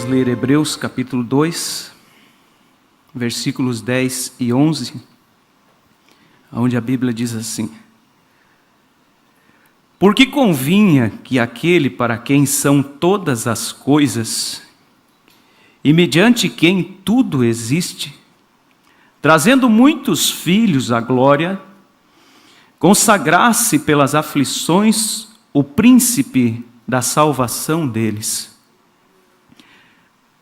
Vamos ler Hebreus capítulo 2, versículos 10 e 11, onde a Bíblia diz assim: Porque convinha que aquele para quem são todas as coisas, e mediante quem tudo existe, trazendo muitos filhos à glória, consagrasse pelas aflições o príncipe da salvação deles.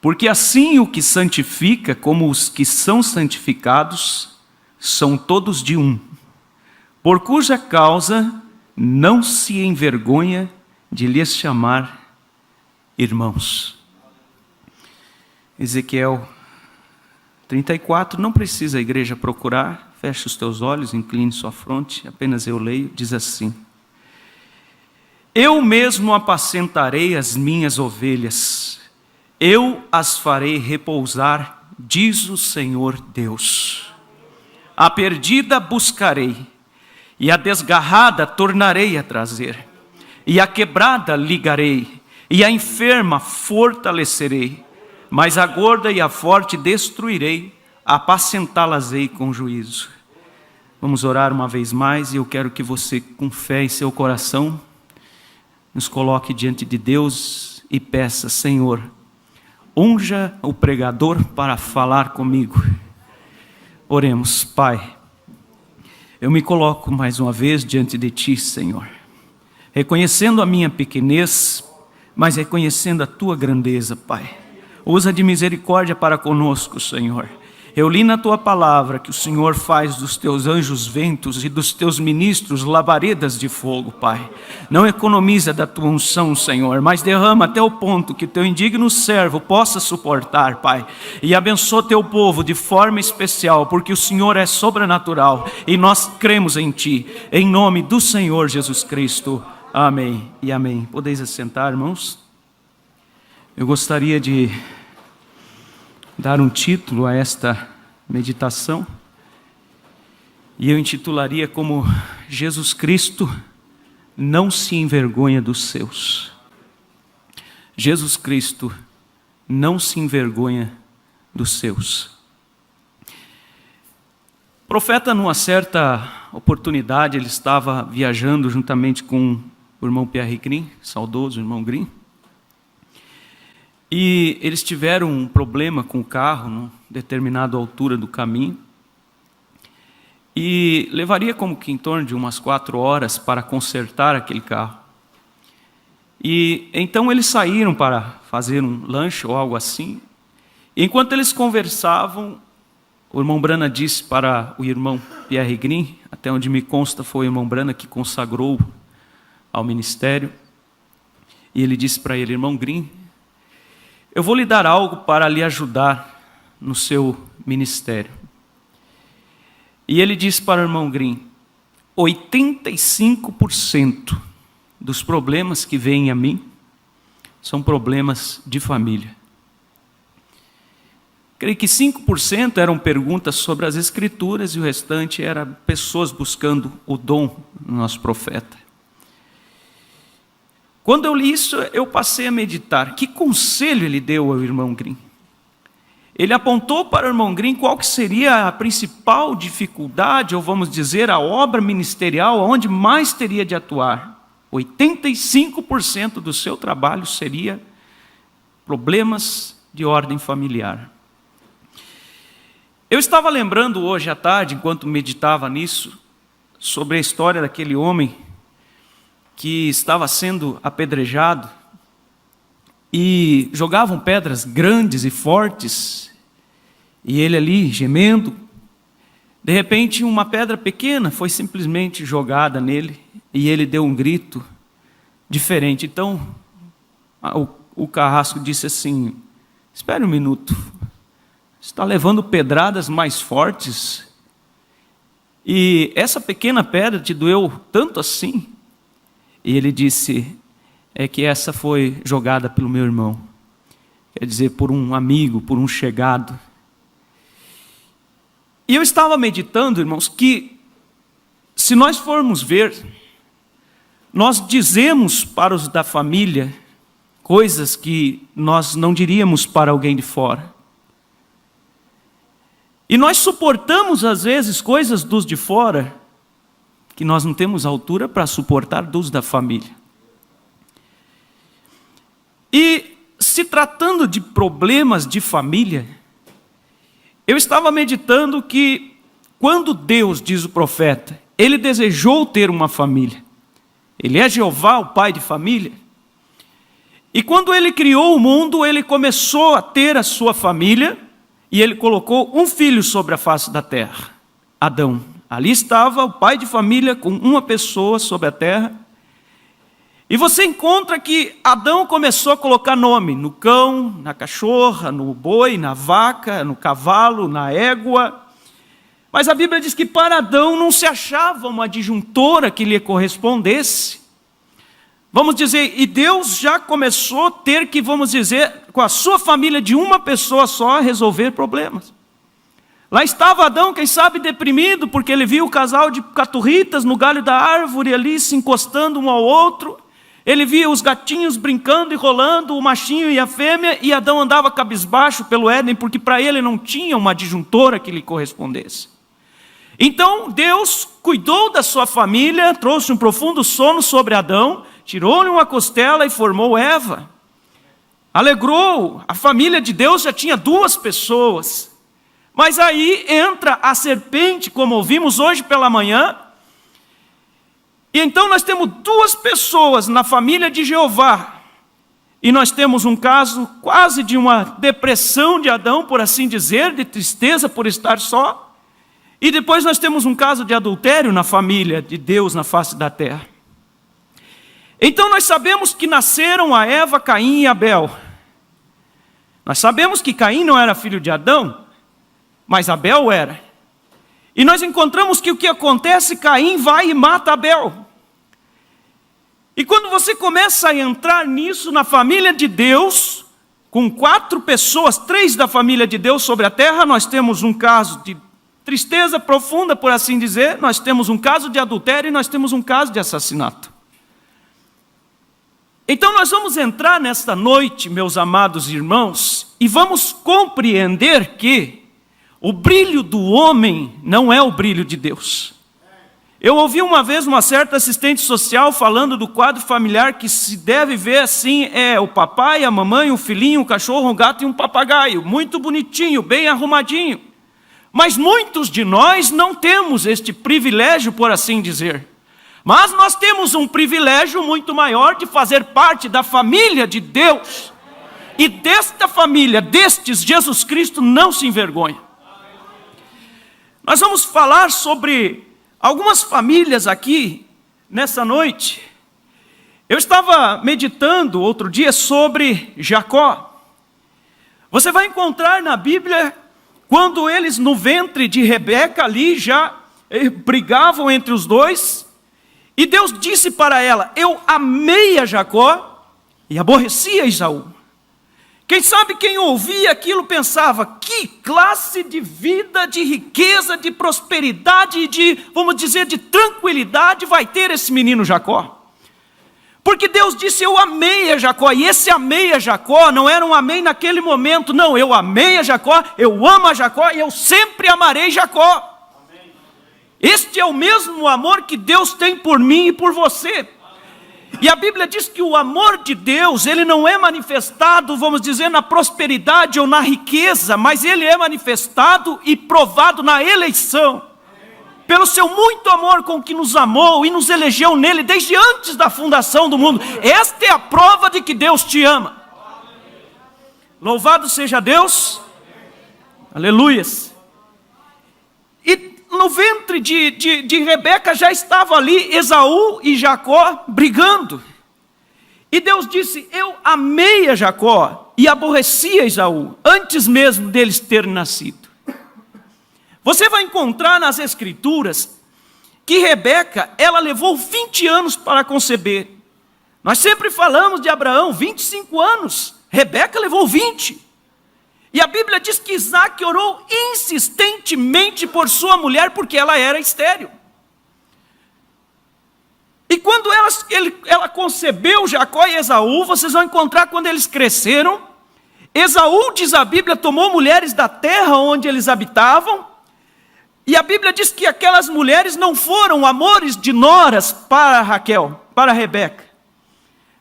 Porque assim o que santifica como os que são santificados são todos de um, por cuja causa não se envergonha de lhes chamar irmãos. Ezequiel 34, não precisa a igreja procurar, feche os teus olhos, incline sua fronte, apenas eu leio, diz assim: Eu mesmo apacentarei as minhas ovelhas, eu as farei repousar, diz o Senhor Deus. A perdida buscarei, e a desgarrada tornarei a trazer, e a quebrada ligarei, e a enferma fortalecerei, mas a gorda e a forte destruirei, apacentá-las-ei com juízo. Vamos orar uma vez mais, e eu quero que você, com fé em seu coração, nos coloque diante de Deus e peça: Senhor, unja o pregador para falar comigo. Oremos. Pai, eu me coloco mais uma vez diante de Ti, Senhor, reconhecendo a minha pequenez, mas reconhecendo a Tua grandeza, Pai. Usa de misericórdia para conosco, Senhor. Eu li na Tua palavra que o Senhor faz dos Teus anjos ventos e dos Teus ministros labaredas de fogo, Pai. Não economiza da Tua unção, Senhor, mas derrama até o ponto que Teu indigno servo possa suportar, Pai. E abençoa Teu povo de forma especial, porque o Senhor é sobrenatural e nós cremos em Ti. Em nome do Senhor Jesus Cristo. Amém e amém. Podeis assentar, irmãos? Eu gostaria de dar um título a esta meditação, e eu intitularia como Jesus Cristo não se envergonha dos seus. Jesus Cristo não se envergonha dos seus. O profeta, numa certa oportunidade, ele estava viajando juntamente com o irmão Pierre Green, saudoso irmão Green, e eles tiveram um problema com o carro, numa determinada altura do caminho, e levaria como que em torno de umas 4 horas para consertar aquele carro. E então eles saíram para fazer um lanche ou algo assim. E enquanto eles conversavam, o irmão Brana disse para o irmão Pierre Green, até onde me consta foi o irmão Brana que consagrou ao ministério, e ele disse para ele: Irmão Green, eu vou lhe dar algo para lhe ajudar no seu ministério. E ele disse para o irmão Green: 85% dos problemas que vêm a mim são problemas de família. Creio que 5% eram perguntas sobre as Escrituras e o restante era pessoas buscando o dom do nosso profeta. Quando eu li isso, eu passei a meditar. Que conselho ele deu ao irmão Green? Ele apontou para o irmão Green qual que seria a principal dificuldade, ou vamos dizer, a obra ministerial onde mais teria de atuar. 85% do seu trabalho seria problemas de ordem familiar. Eu estava lembrando hoje à tarde, enquanto meditava nisso, sobre a história daquele homem que estava sendo apedrejado e jogavam pedras grandes e fortes, e ele ali gemendo. De repente uma pedra pequena foi simplesmente jogada nele e ele deu um grito diferente. Então o carrasco disse assim: espere um minuto, está levando pedradas mais fortes e essa pequena pedra te doeu tanto assim? E ele disse: é que essa foi jogada pelo meu irmão, quer dizer, por um amigo, por um chegado. E eu estava meditando, irmãos, que se nós formos ver, nós dizemos para os da família coisas que nós não diríamos para alguém de fora. E nós suportamos às vezes coisas dos de fora que nós não temos altura para suportar dos da família. E se tratando de problemas de família, eu estava meditando que quando Deus, diz o profeta, Ele desejou ter uma família. Ele é Jeová, o pai de família. E quando Ele criou o mundo, Ele começou a ter a sua família e Ele colocou um filho sobre a face da terra, Adão. Ali estava o pai de família com uma pessoa sobre a terra. E você encontra que Adão começou a colocar nome no cão, na cachorra, no boi, na vaca, no cavalo, na égua. Mas a Bíblia diz que para Adão não se achava uma adjuntora que lhe correspondesse. Vamos dizer, e Deus já começou a ter que, vamos dizer, com a sua família de uma pessoa só, resolver problemas. Lá estava Adão, quem sabe deprimido, porque ele viu o casal de caturritas no galho da árvore ali, se encostando um ao outro. Ele via os gatinhos brincando e rolando, o machinho e a fêmea, e Adão andava cabisbaixo pelo Éden, porque para ele não tinha uma adjuntora que lhe correspondesse. Então Deus cuidou da sua família, trouxe um profundo sono sobre Adão, tirou-lhe uma costela e formou Eva. Alegrou, a família de Deus já tinha 2 pessoas. Mas aí entra a serpente, como ouvimos hoje pela manhã. E então nós temos 2 pessoas na família de Jeová. E nós temos um caso quase de uma depressão de Adão, por assim dizer, de tristeza por estar só. E depois nós temos um caso de adultério na família de Deus na face da terra. Então nós sabemos que nasceram a Eva, Caim e Abel. Nós sabemos que Caim não era filho de Adão, mas Abel era. E nós encontramos que o que acontece, Caim vai e mata Abel. E quando você começa a entrar nisso na família de Deus, com 4 pessoas, 3 da família de Deus sobre a terra, nós temos um caso de tristeza profunda, por assim dizer, nós temos um caso de adultério e nós temos um caso de assassinato. Então nós vamos entrar nesta noite, meus amados irmãos, e vamos compreender que o brilho do homem não é o brilho de Deus. Eu ouvi uma vez uma certa assistente social falando do quadro familiar que se deve ver assim, o papai, a mamãe, o filhinho, o cachorro, o gato e um papagaio, muito bonitinho, bem arrumadinho. Mas muitos de nós não temos este privilégio, por assim dizer. Mas nós temos um privilégio muito maior de fazer parte da família de Deus. E desta família, destes, Jesus Cristo não se envergonha. Nós vamos falar sobre algumas famílias aqui, nessa noite. Eu estava meditando outro dia sobre Jacó. Você vai encontrar na Bíblia, quando eles no ventre de Rebeca ali já brigavam entre os dois, e Deus disse para ela, eu amei a Jacó e aborreci a Esaú. Quem sabe quem ouvia aquilo pensava, que classe de vida, de riqueza, de prosperidade, de, vamos dizer, de tranquilidade vai ter esse menino Jacó? Porque Deus disse, eu amei a Jacó, e esse amei a Jacó não era um amei naquele momento, não, eu amei a Jacó, eu amo a Jacó e eu sempre amarei Jacó. Este é o mesmo amor que Deus tem por mim e por você. E a Bíblia diz que o amor de Deus, ele não é manifestado, vamos dizer, na prosperidade ou na riqueza, mas ele é manifestado e provado na eleição. Pelo seu muito amor com que nos amou e nos elegeu nele desde antes da fundação do mundo. Esta é a prova de que Deus te ama. Louvado seja Deus. Aleluias. E no ventre de Rebeca já estava ali Esaú e Jacó brigando. E Deus disse, eu amei a Jacó e aborreci a Esaú, antes mesmo deles terem nascido. Você vai encontrar nas Escrituras que Rebeca, ela levou 20 anos para conceber. Nós sempre falamos de Abraão, 25 anos. Rebeca levou 20. E a Bíblia diz que Isaac orou insistentemente por sua mulher, porque ela era estéril. E quando ela ela concebeu Jacó e Esaú, vocês vão encontrar quando eles cresceram. Esaú, diz a Bíblia, tomou mulheres da terra onde eles habitavam, e a Bíblia diz que aquelas mulheres não foram amores de noras para Raquel, para Rebeca.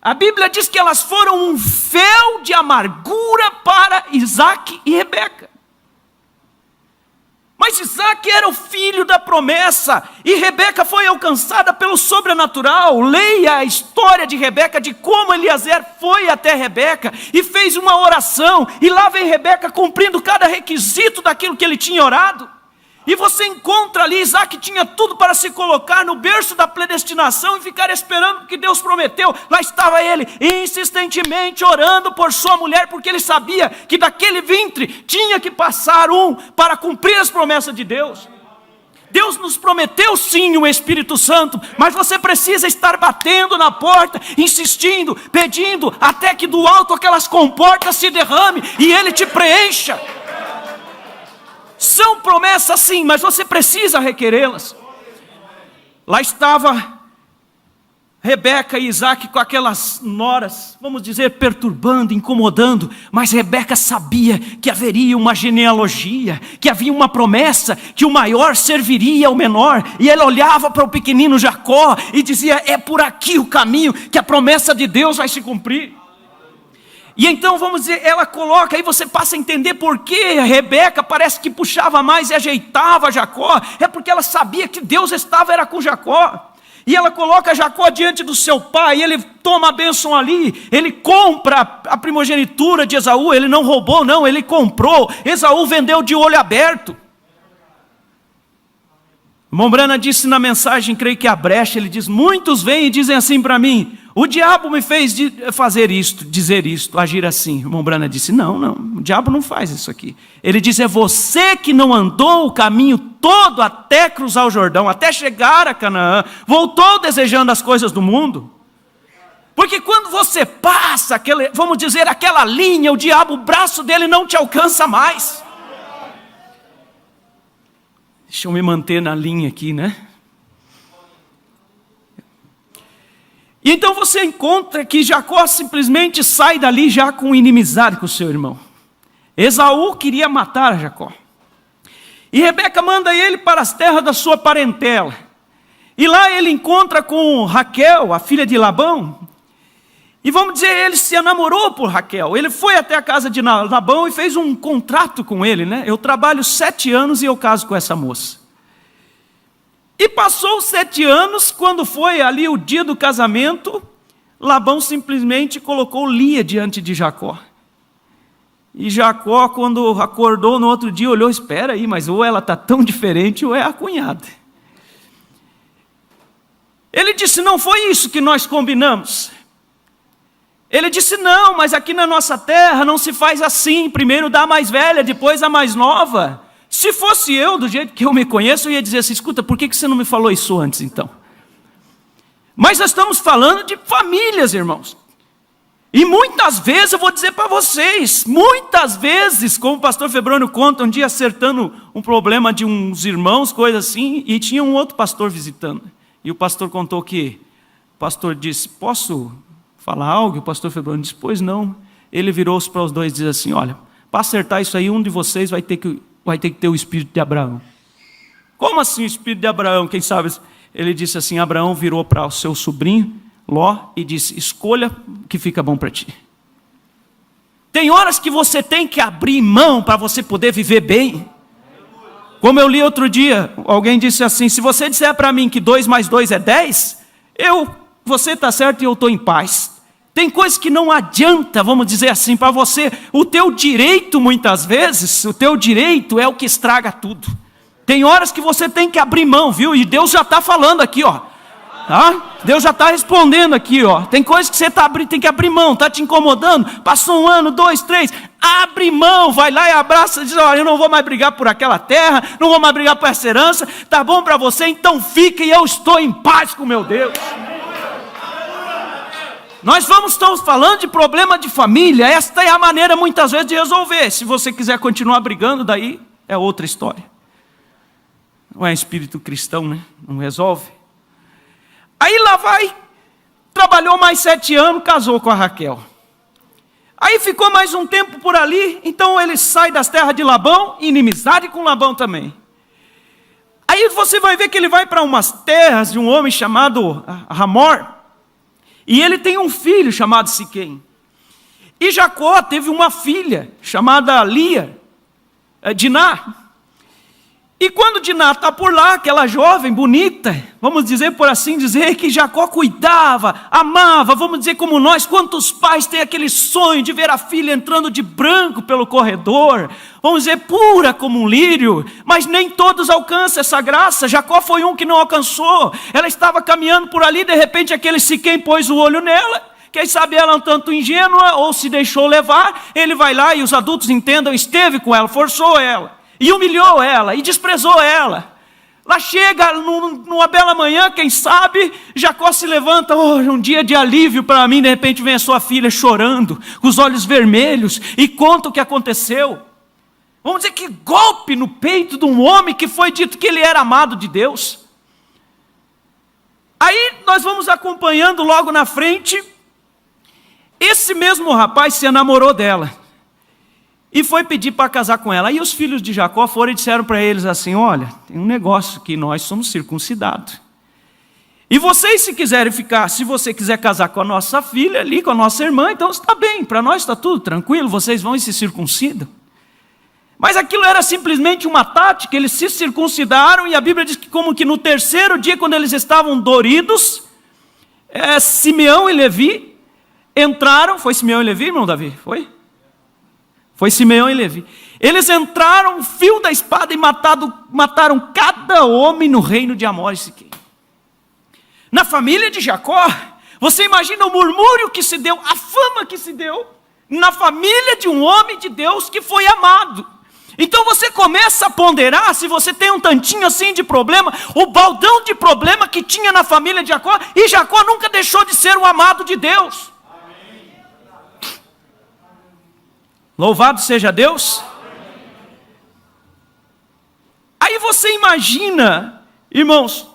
A Bíblia diz que elas foram um fel de amargura para Isaac e Rebeca. Mas Isaac era o filho da promessa, e Rebeca foi alcançada pelo sobrenatural. Leia a história de Rebeca, de como Eliezer foi até Rebeca, e fez uma oração, e lá vem Rebeca cumprindo cada requisito daquilo que ele tinha orado. E você encontra ali, Isaac tinha tudo para se colocar no berço da predestinação e ficar esperando o que Deus prometeu. Lá estava ele, insistentemente orando por sua mulher, porque ele sabia que daquele ventre tinha que passar um para cumprir as promessas de Deus. Deus nos prometeu sim o Espírito Santo, mas você precisa estar batendo na porta, insistindo, pedindo, até que do alto aquelas comportas se derrame e ele te preencha. São promessas sim, mas você precisa requerê-las. Lá estava Rebeca e Isaac com aquelas noras, vamos dizer, perturbando, incomodando, mas Rebeca sabia que haveria uma genealogia, que havia uma promessa, que o maior serviria ao menor, e ela olhava para o pequenino Jacó e dizia: é por aqui o caminho, que a promessa de Deus vai se cumprir. E então, vamos dizer, ela coloca, aí você passa a entender por que a Rebeca parece que puxava mais e ajeitava Jacó. É porque ela sabia que Deus era com Jacó. E ela coloca Jacó diante do seu pai, ele toma a bênção ali, ele compra a primogenitura de Esaú, ele não roubou não, ele comprou. Esaú vendeu de olho aberto. O irmão Brana disse na mensagem, creio que a brecha, ele diz: muitos vêm e dizem assim para mim: o diabo me fez fazer isto, dizer isto, agir assim. O irmão Brana disse: não, o diabo não faz isso aqui. Ele diz: é você que não andou o caminho todo até cruzar o Jordão, até chegar a Canaã, voltou desejando as coisas do mundo. Porque quando você passa, vamos dizer, aquela linha, o diabo, o braço dele não te alcança mais. Deixa eu me manter na linha aqui, né? E então você encontra que Jacó simplesmente sai dali já com inimizade com o seu irmão. Esaú queria matar Jacó. E Rebeca manda ele para as terras da sua parentela. E lá ele encontra com Raquel, a filha de Labão. E vamos dizer, ele se enamorou por Raquel. Ele foi até a casa de Labão e fez um contrato com ele, né? Eu trabalho 7 anos e eu caso com essa moça. E passou 7 anos, quando foi ali o dia do casamento, Labão simplesmente colocou Lia diante de Jacó. E Jacó, quando acordou no outro dia, olhou: espera aí, mas ou ela está tão diferente ou é a cunhada. Ele disse: não foi isso que nós combinamos. Ele disse: não, mas aqui na nossa terra não se faz assim, primeiro dá a mais velha, depois a mais nova. Se fosse eu, do jeito que eu me conheço, eu ia dizer assim: escuta, por que você não me falou isso antes então? Mas nós estamos falando de famílias, irmãos. E muitas vezes, eu vou dizer para vocês, muitas vezes, como o pastor Febrônio conta, um dia acertando um problema de uns irmãos, coisa assim, e tinha um outro pastor visitando. E o pastor contou que, o pastor disse: posso falar algo? E o pastor Febrônio disse: pois não. Ele virou-se para os dois e disse assim: olha, para acertar isso aí, um de vocês vai ter que ter o espírito de Abraão. Como assim o espírito de Abraão? Quem sabe? Ele disse assim: Abraão virou para o seu sobrinho Ló e disse: escolha o que fica bom para ti. Tem horas que você tem que abrir mão para você poder viver bem. Como eu li outro dia, alguém disse assim: se você disser para mim que 2 mais 2 é 10, você está certo e eu estou em paz. Tem coisas que não adianta, vamos dizer assim, para você. O teu direito, muitas vezes, o teu direito é o que estraga tudo. Tem horas que você tem que abrir mão, viu? E Deus já está falando aqui, ó. Tá? Deus já está respondendo aqui, ó. Tem coisas que você tem que abrir mão, está te incomodando. Passou 1 ano, 2, 3. Abre mão, vai lá e abraça e diz: olha, eu não vou mais brigar por aquela terra, não vou mais brigar por essa herança. Tá bom para você? Então fica e eu estou em paz com meu Deus. Nós estamos falando de problema de família. Esta é a maneira muitas vezes de resolver. Se você quiser continuar brigando, daí é outra história. Não é espírito cristão, né? Não resolve. Aí lá vai trabalhou mais 7 anos, casou com a Raquel. Aí ficou mais um tempo por ali, então ele sai das terras de Labão, inimizade com Labão também. Aí você vai ver que ele vai para umas terras de um homem chamado Hamor, e ele tem um filho chamado Siquém. E Jacó teve uma filha chamada Lia, Diná. E quando Diná está por lá, aquela jovem bonita, vamos dizer por assim dizer, que Jacó cuidava, amava, vamos dizer como nós, quantos pais têm aquele sonho de ver a filha entrando de branco pelo corredor, vamos dizer pura como um lírio, mas nem todos alcançam essa graça. Jacó foi um que não alcançou. Ela estava caminhando por ali, de repente aquele Siquém pôs o olho nela. Quem sabe ela um tanto ingênua ou se deixou levar, ele vai lá e os adultos entendam, esteve com ela, forçou ela. E humilhou ela, e desprezou ela. Lá chega, numa bela manhã, quem sabe, Jacó se levanta, um dia de alívio para mim, de repente vem a sua filha chorando, com os olhos vermelhos, e conta o que aconteceu. Vamos dizer que golpe no peito de um homem que foi dito que ele era amado de Deus. Aí nós vamos acompanhando logo na frente, esse mesmo rapaz se enamorou dela. E foi pedir para casar com ela. Aí os filhos de Jacó foram e disseram para eles assim: olha, tem um negócio que nós somos circuncidados. E vocês, se quiserem ficar, se você quiser casar com a nossa filha ali, com a nossa irmã, então está bem, para nós está tudo tranquilo, vocês vão e se circuncidam. Mas aquilo era simplesmente uma tática, eles se circuncidaram, e a Bíblia diz que como que no 3º dia, quando eles estavam doridos, Simeão e Levi entraram. Foi Simeão e Levi, irmão Davi? Foi Simeão e Levi. Eles entraram, fio da espada, e mataram cada homem no reino de Amor e Siquém. Na família de Jacó, você imagina o murmúrio que se deu, a fama que se deu, na família de um homem de Deus que foi amado. Então você começa a ponderar, se você tem um tantinho assim de problema, o baldão de problema que tinha na família de Jacó, e Jacó nunca deixou de ser o amado de Deus. Louvado seja Deus. Aí você imagina, irmãos,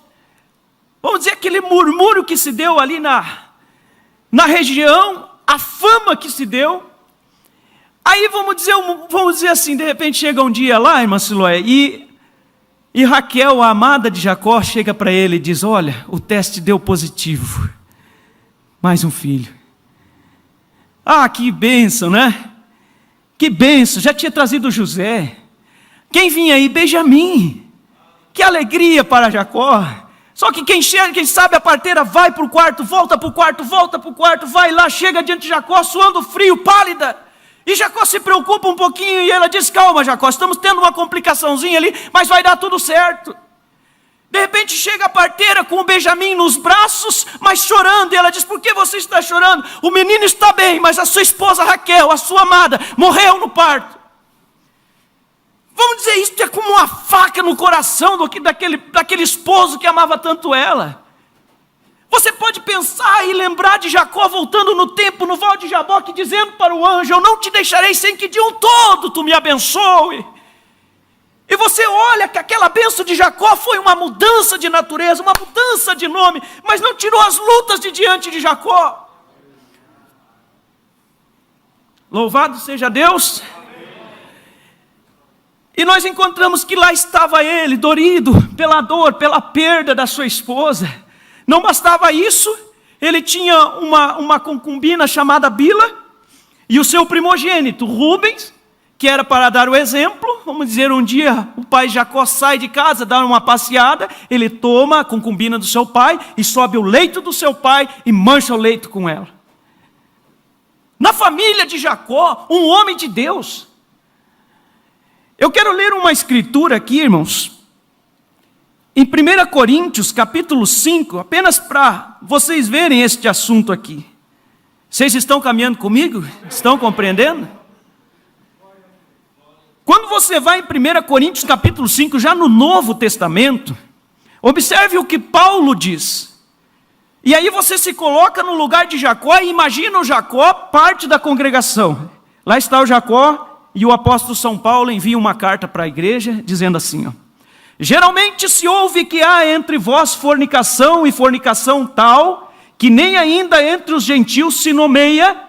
vamos dizer aquele murmúrio que se deu ali na região, a fama que se deu. Aí vamos dizer assim, de repente chega um dia lá, irmã Siloé, e Raquel, a amada de Jacó, chega para ele e diz: olha, o teste deu positivo, mais um filho. Ah, que bênção, né? Que bênção, já tinha trazido José. Quem vinha aí? Benjamim. Que alegria para Jacó. Só que quem sabe a parteira vai para o quarto, volta para o quarto, vai lá, chega diante de Jacó, suando frio, pálida. E Jacó se preocupa um pouquinho e ela diz: calma, Jacó, estamos tendo uma complicaçãozinha ali, mas vai dar tudo certo. De repente chega a parteira com o Benjamim nos braços, mas chorando, e ela diz: por que você está chorando? O menino está bem, mas a sua esposa Raquel, a sua amada, morreu no parto. Vamos dizer, isso é como uma faca no coração daquele esposo que amava tanto ela. Você pode pensar e lembrar de Jacó voltando no tempo, no Val de Jaboque, dizendo para o anjo: eu não te deixarei sem que de um todo tu me abençoe. E você olha que aquela bênção de Jacó foi uma mudança de natureza, uma mudança de nome, mas não tirou as lutas de diante de Jacó. Louvado seja Deus. E nós encontramos que lá estava ele, dorido pela dor, pela perda da sua esposa. Não bastava isso, ele tinha uma concubina chamada Bila, e o seu primogênito, Rubens, que era para dar o exemplo. Vamos dizer, um dia o pai Jacó sai de casa, dá uma passeada, ele toma a concubina do seu pai e sobe o leito do seu pai e mancha o leito com ela. Na família de Jacó, um homem de Deus. Eu quero ler uma escritura aqui, irmãos, em 1 Coríntios, capítulo 5, apenas para vocês verem este assunto aqui. Vocês estão caminhando comigo? Estão compreendendo? Quando você vai em 1 Coríntios capítulo 5, já no Novo Testamento, observe o que Paulo diz. E aí você se coloca no lugar de Jacó e imagina o Jacó, parte da congregação. Lá está o Jacó, e o apóstolo São Paulo envia uma carta para a igreja, dizendo assim: geralmente se ouve que há entre vós fornicação, e fornicação tal, que nem ainda entre os gentios se nomeia,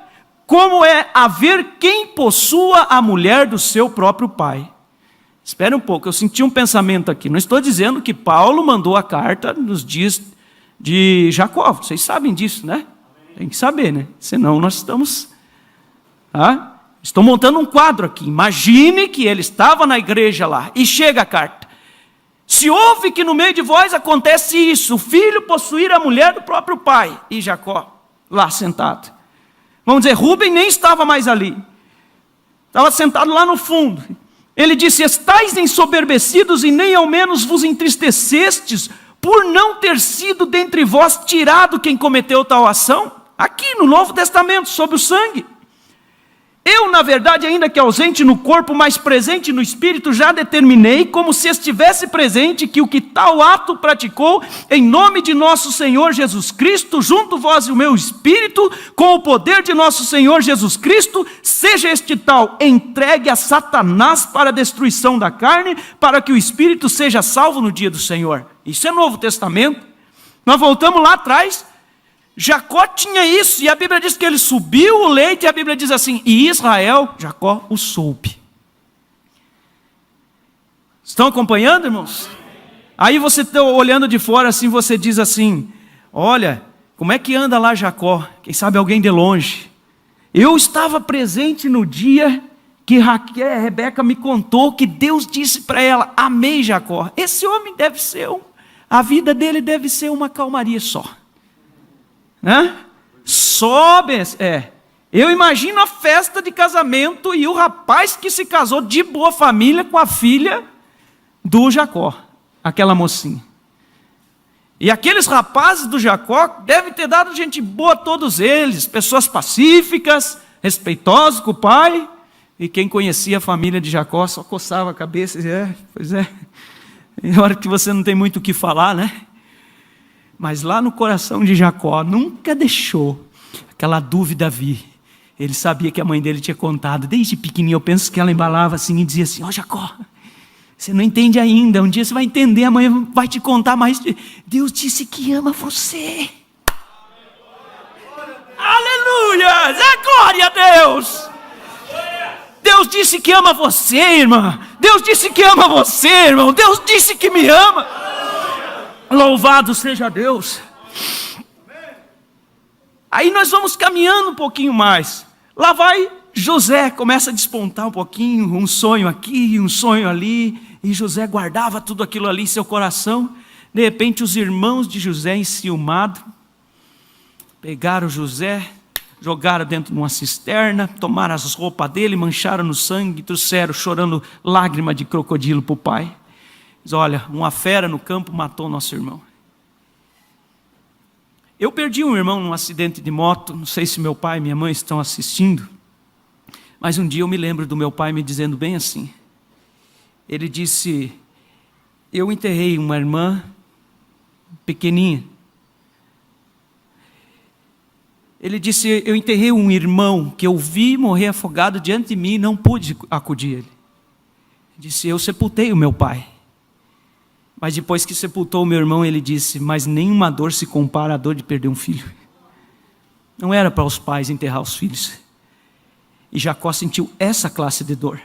como é haver quem possua a mulher do seu próprio pai. Espera um pouco, eu senti um pensamento aqui. Não estou dizendo que Paulo mandou a carta nos dias de Jacó. Vocês sabem disso, né? Tem que saber, né? Senão nós estamos... Estou montando um quadro aqui. Imagine que ele estava na igreja lá e chega a carta. Se ouve que no meio de vós acontece isso, o filho possuir a mulher do próprio pai, e Jacó lá sentado. Vamos dizer, Rúben nem estava mais ali. Estava sentado lá no fundo. Ele disse, estáis ensoberbecidos e nem ao menos vos entristecestes por não ter sido dentre vós tirado quem cometeu tal ação? Aqui no Novo Testamento, sobre o sangue. Eu, na verdade, ainda que ausente no corpo, mas presente no espírito, já determinei, como se estivesse presente, que o que tal ato praticou, em nome de nosso Senhor Jesus Cristo, junto vós e o meu espírito, com o poder de nosso Senhor Jesus Cristo, seja este tal entregue a Satanás para a destruição da carne, para que o espírito seja salvo no dia do Senhor. Isso é Novo Testamento. Nós voltamos lá atrás. Jacó tinha isso, e a Bíblia diz que ele subiu o leite, e a Bíblia diz assim, e Israel, Jacó, o soube. Estão acompanhando, irmãos? Aí você está olhando de fora assim, você diz assim, olha, como é que anda lá Jacó? Quem sabe alguém de longe. Eu estava presente no dia que Rebeca me contou que Deus disse para ela, amei Jacó. Esse homem deve ser, a vida dele deve ser uma calmaria só. Eu imagino a festa de casamento e o rapaz que se casou de boa família com a filha do Jacó, aquela mocinha. E aqueles rapazes do Jacó devem ter dado gente boa, todos eles, pessoas pacíficas, respeitosos com o pai. E quem conhecia a família de Jacó só coçava a cabeça e dizia, pois é, é hora que você não tem muito o que falar, né? Mas lá no coração de Jacó, nunca deixou aquela dúvida vir. Ele sabia que a mãe dele tinha contado, desde pequenininho, eu penso que ela embalava assim e dizia assim, ó Jacó, você não entende ainda, um dia você vai entender, a mãe vai te contar, mas Deus disse que ama você. Aleluia! É glória a Deus! Deus disse que ama você, irmã. Deus disse que ama você, irmão. Deus disse que me ama. Louvado seja Deus. Aí nós vamos caminhando um pouquinho mais. Lá vai José, começa a despontar um pouquinho, um sonho aqui, um sonho ali. E José guardava tudo aquilo ali em seu coração. De repente os irmãos de José, enciumados, pegaram José, jogaram dentro de uma cisterna, tomaram as roupas dele, mancharam no sangue, trouxeram chorando lágrima de crocodilo para o pai. Diz, olha, uma fera no campo matou nosso irmão. Eu perdi um irmão num acidente de moto, não sei se meu pai e minha mãe estão assistindo, mas um dia eu me lembro do meu pai me dizendo bem assim. Ele disse, eu enterrei uma irmã pequenininha. Ele disse, eu enterrei um irmão que eu vi morrer afogado diante de mim e não pude acudir ele. Ele disse, eu sepultei o meu pai. Mas depois que sepultou o meu irmão, ele disse, mas nenhuma dor se compara à dor de perder um filho. Não era para os pais enterrar os filhos. E Jacó sentiu essa classe de dor.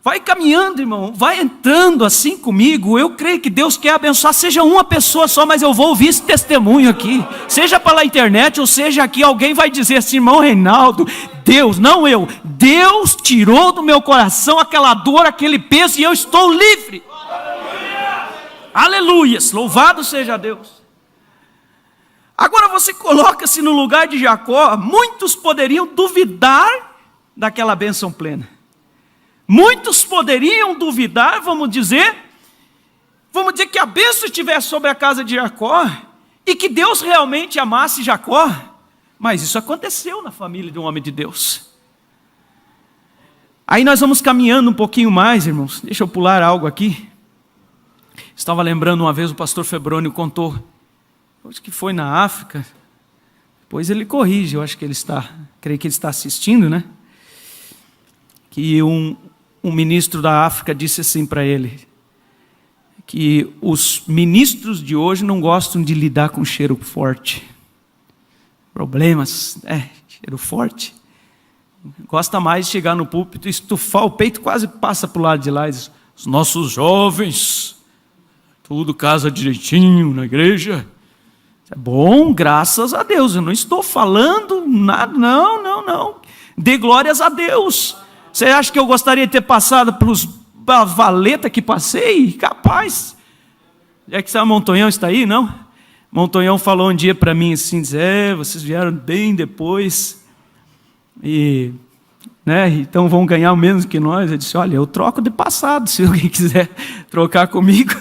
Vai caminhando, irmão, vai entrando assim comigo. Eu creio que Deus quer abençoar, seja uma pessoa só, mas eu vou ouvir esse testemunho aqui. Seja pela internet ou seja aqui, alguém vai dizer assim, irmão Reinaldo, Deus, não eu, Deus tirou do meu coração aquela dor, aquele peso e eu estou livre. Aleluias, louvado seja Deus. Agora você coloca-se no lugar de Jacó, muitos poderiam duvidar daquela bênção plena. Muitos poderiam duvidar, vamos dizer que a bênção estivesse sobre a casa de Jacó, e que Deus realmente amasse Jacó, mas isso aconteceu na família de um homem de Deus. Aí nós vamos caminhando um pouquinho mais, irmãos, deixa eu pular algo aqui. Estava lembrando uma vez, o pastor Febrônio contou, acho que foi na África, depois ele corrige, eu acho que ele está, creio que ele está assistindo, né? Que um ministro da África disse assim para ele, que os ministros de hoje não gostam de lidar com cheiro forte. Problemas, cheiro forte. Gosta mais de chegar no púlpito, estufar o peito, quase passa para o lado de lá e diz: os nossos jovens, tudo casa direitinho na igreja. É bom, graças a Deus. Eu não estou falando nada, não. Dê glórias a Deus. Você acha que eu gostaria de ter passado pelos valeta que passei? Capaz. É que o Montonhão está aí, não? Montonhão falou um dia para mim assim, vocês vieram bem depois, então vão ganhar o mesmo que nós. Eu disse: olha, eu troco de passado, se alguém quiser trocar comigo,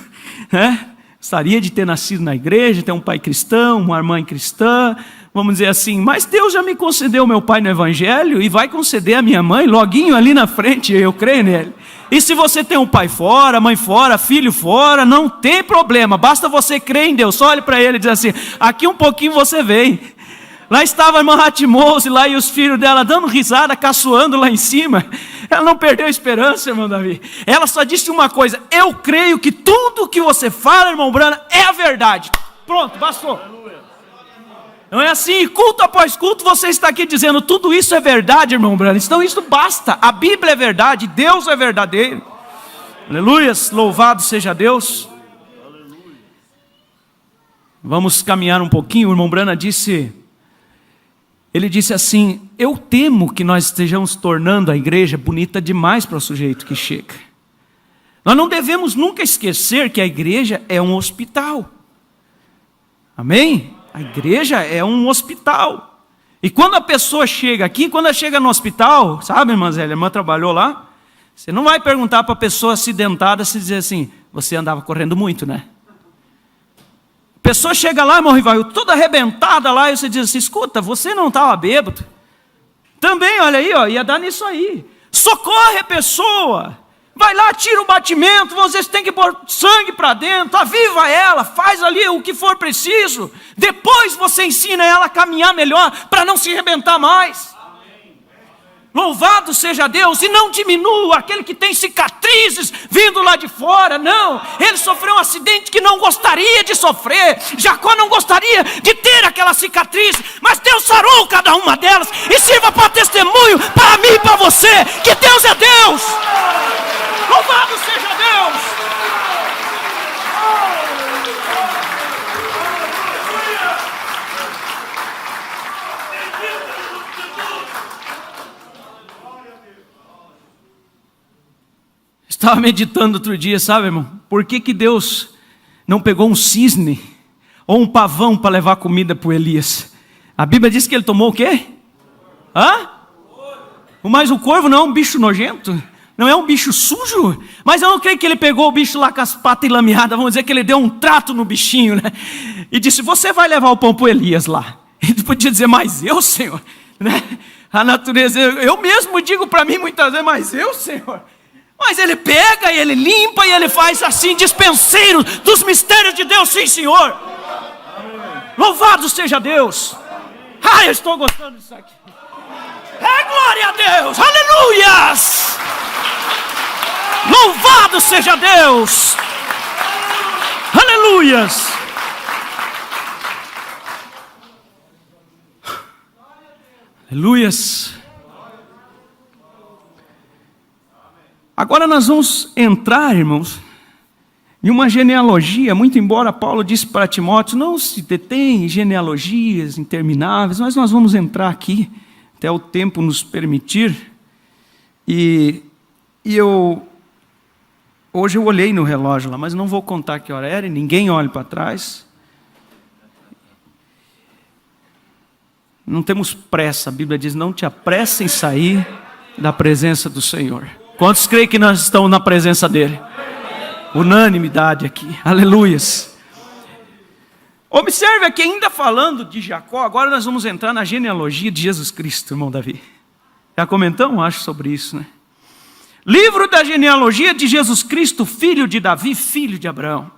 gostaria de ter nascido na igreja, ter um pai cristão, uma mãe cristã, vamos dizer assim, mas Deus já me concedeu meu pai no evangelho e vai conceder a minha mãe loguinho ali na frente, eu creio nele. E se você tem um pai fora, mãe fora, filho fora, não tem problema, basta você crer em Deus. Só olhe para ele e diz assim: aqui um pouquinho você vem. Lá estava a irmã Ratimose lá e os filhos dela dando risada, caçoando lá em cima. Ela não perdeu a esperança, irmão Davi. Ela só disse uma coisa: eu creio que tudo que você fala, irmão Brana, é a verdade. Pronto, bastou. Não é assim, culto após culto, você está aqui dizendo tudo isso é verdade, irmão Brana. Então isso basta, a Bíblia é verdade, Deus é verdadeiro. Aleluias, louvado seja Deus. Vamos caminhar um pouquinho. O irmão Brana disse, ele disse assim: eu temo que nós estejamos tornando a igreja bonita demais para o sujeito que chega. Nós não devemos nunca esquecer que a igreja é um hospital. Amém? A igreja é um hospital. E quando a pessoa chega aqui, quando ela chega no hospital, sabe, irmã Zélia, a irmã trabalhou lá, você não vai perguntar para a pessoa acidentada se dizer assim: você andava correndo muito, né? A pessoa chega lá, irmão Rival, toda arrebentada lá, e você diz assim: escuta, você não estava bêbado? Também, olha aí, ia dar nisso aí. Socorre a pessoa. Vai lá, tira o batimento, vocês têm que pôr sangue para dentro, aviva ela, faz ali o que for preciso. Depois você ensina ela a caminhar melhor, para não se arrebentar mais. Louvado seja Deus, e não diminua aquele que tem cicatrizes vindo lá de fora, não. Ele sofreu um acidente que não gostaria de sofrer. Jacó não gostaria de ter aquela cicatriz, mas Deus sarou cada uma delas, e sirva para testemunho para mim e para você, que Deus é Deus. Louvado seja Deus. Estava meditando outro dia, sabe, irmão? Por que Deus não pegou um cisne ou um pavão para levar comida para o Elias? A Bíblia diz que ele tomou o quê? Mas o corvo não é um bicho nojento? Não é um bicho sujo? Mas eu não creio que ele pegou o bicho lá com as patas enlameadas. Vamos dizer que ele deu um trato no bichinho, né? E disse: você vai levar o pão para o Elias lá. Ele podia dizer: mas eu, Senhor, né? A natureza, eu mesmo digo para mim muitas vezes: mas eu, Senhor. Mas ele pega e ele limpa e ele faz assim, dispenseiro dos mistérios de Deus, sim, Senhor. Louvado seja Deus. Eu estou gostando disso aqui. Glória a Deus, aleluias. Louvado seja Deus, aleluias. Aleluias. Agora nós vamos entrar, irmãos, em uma genealogia, muito embora Paulo disse para Timóteo: não se detém em genealogias intermináveis, mas nós vamos entrar aqui, até o tempo nos permitir. E hoje eu olhei no relógio lá, mas não vou contar que hora era, e ninguém olhe para trás. Não temos pressa, a Bíblia diz: não te apressa em sair da presença do Senhor. Quantos creem que nós estamos na presença dele? Unanimidade aqui, aleluias. Observe aqui, ainda falando de Jacó, agora nós vamos entrar na genealogia de Jesus Cristo, irmão Davi. Já comentamos, acho, sobre isso, né? Livro da genealogia de Jesus Cristo, filho de Davi, filho de Abraão.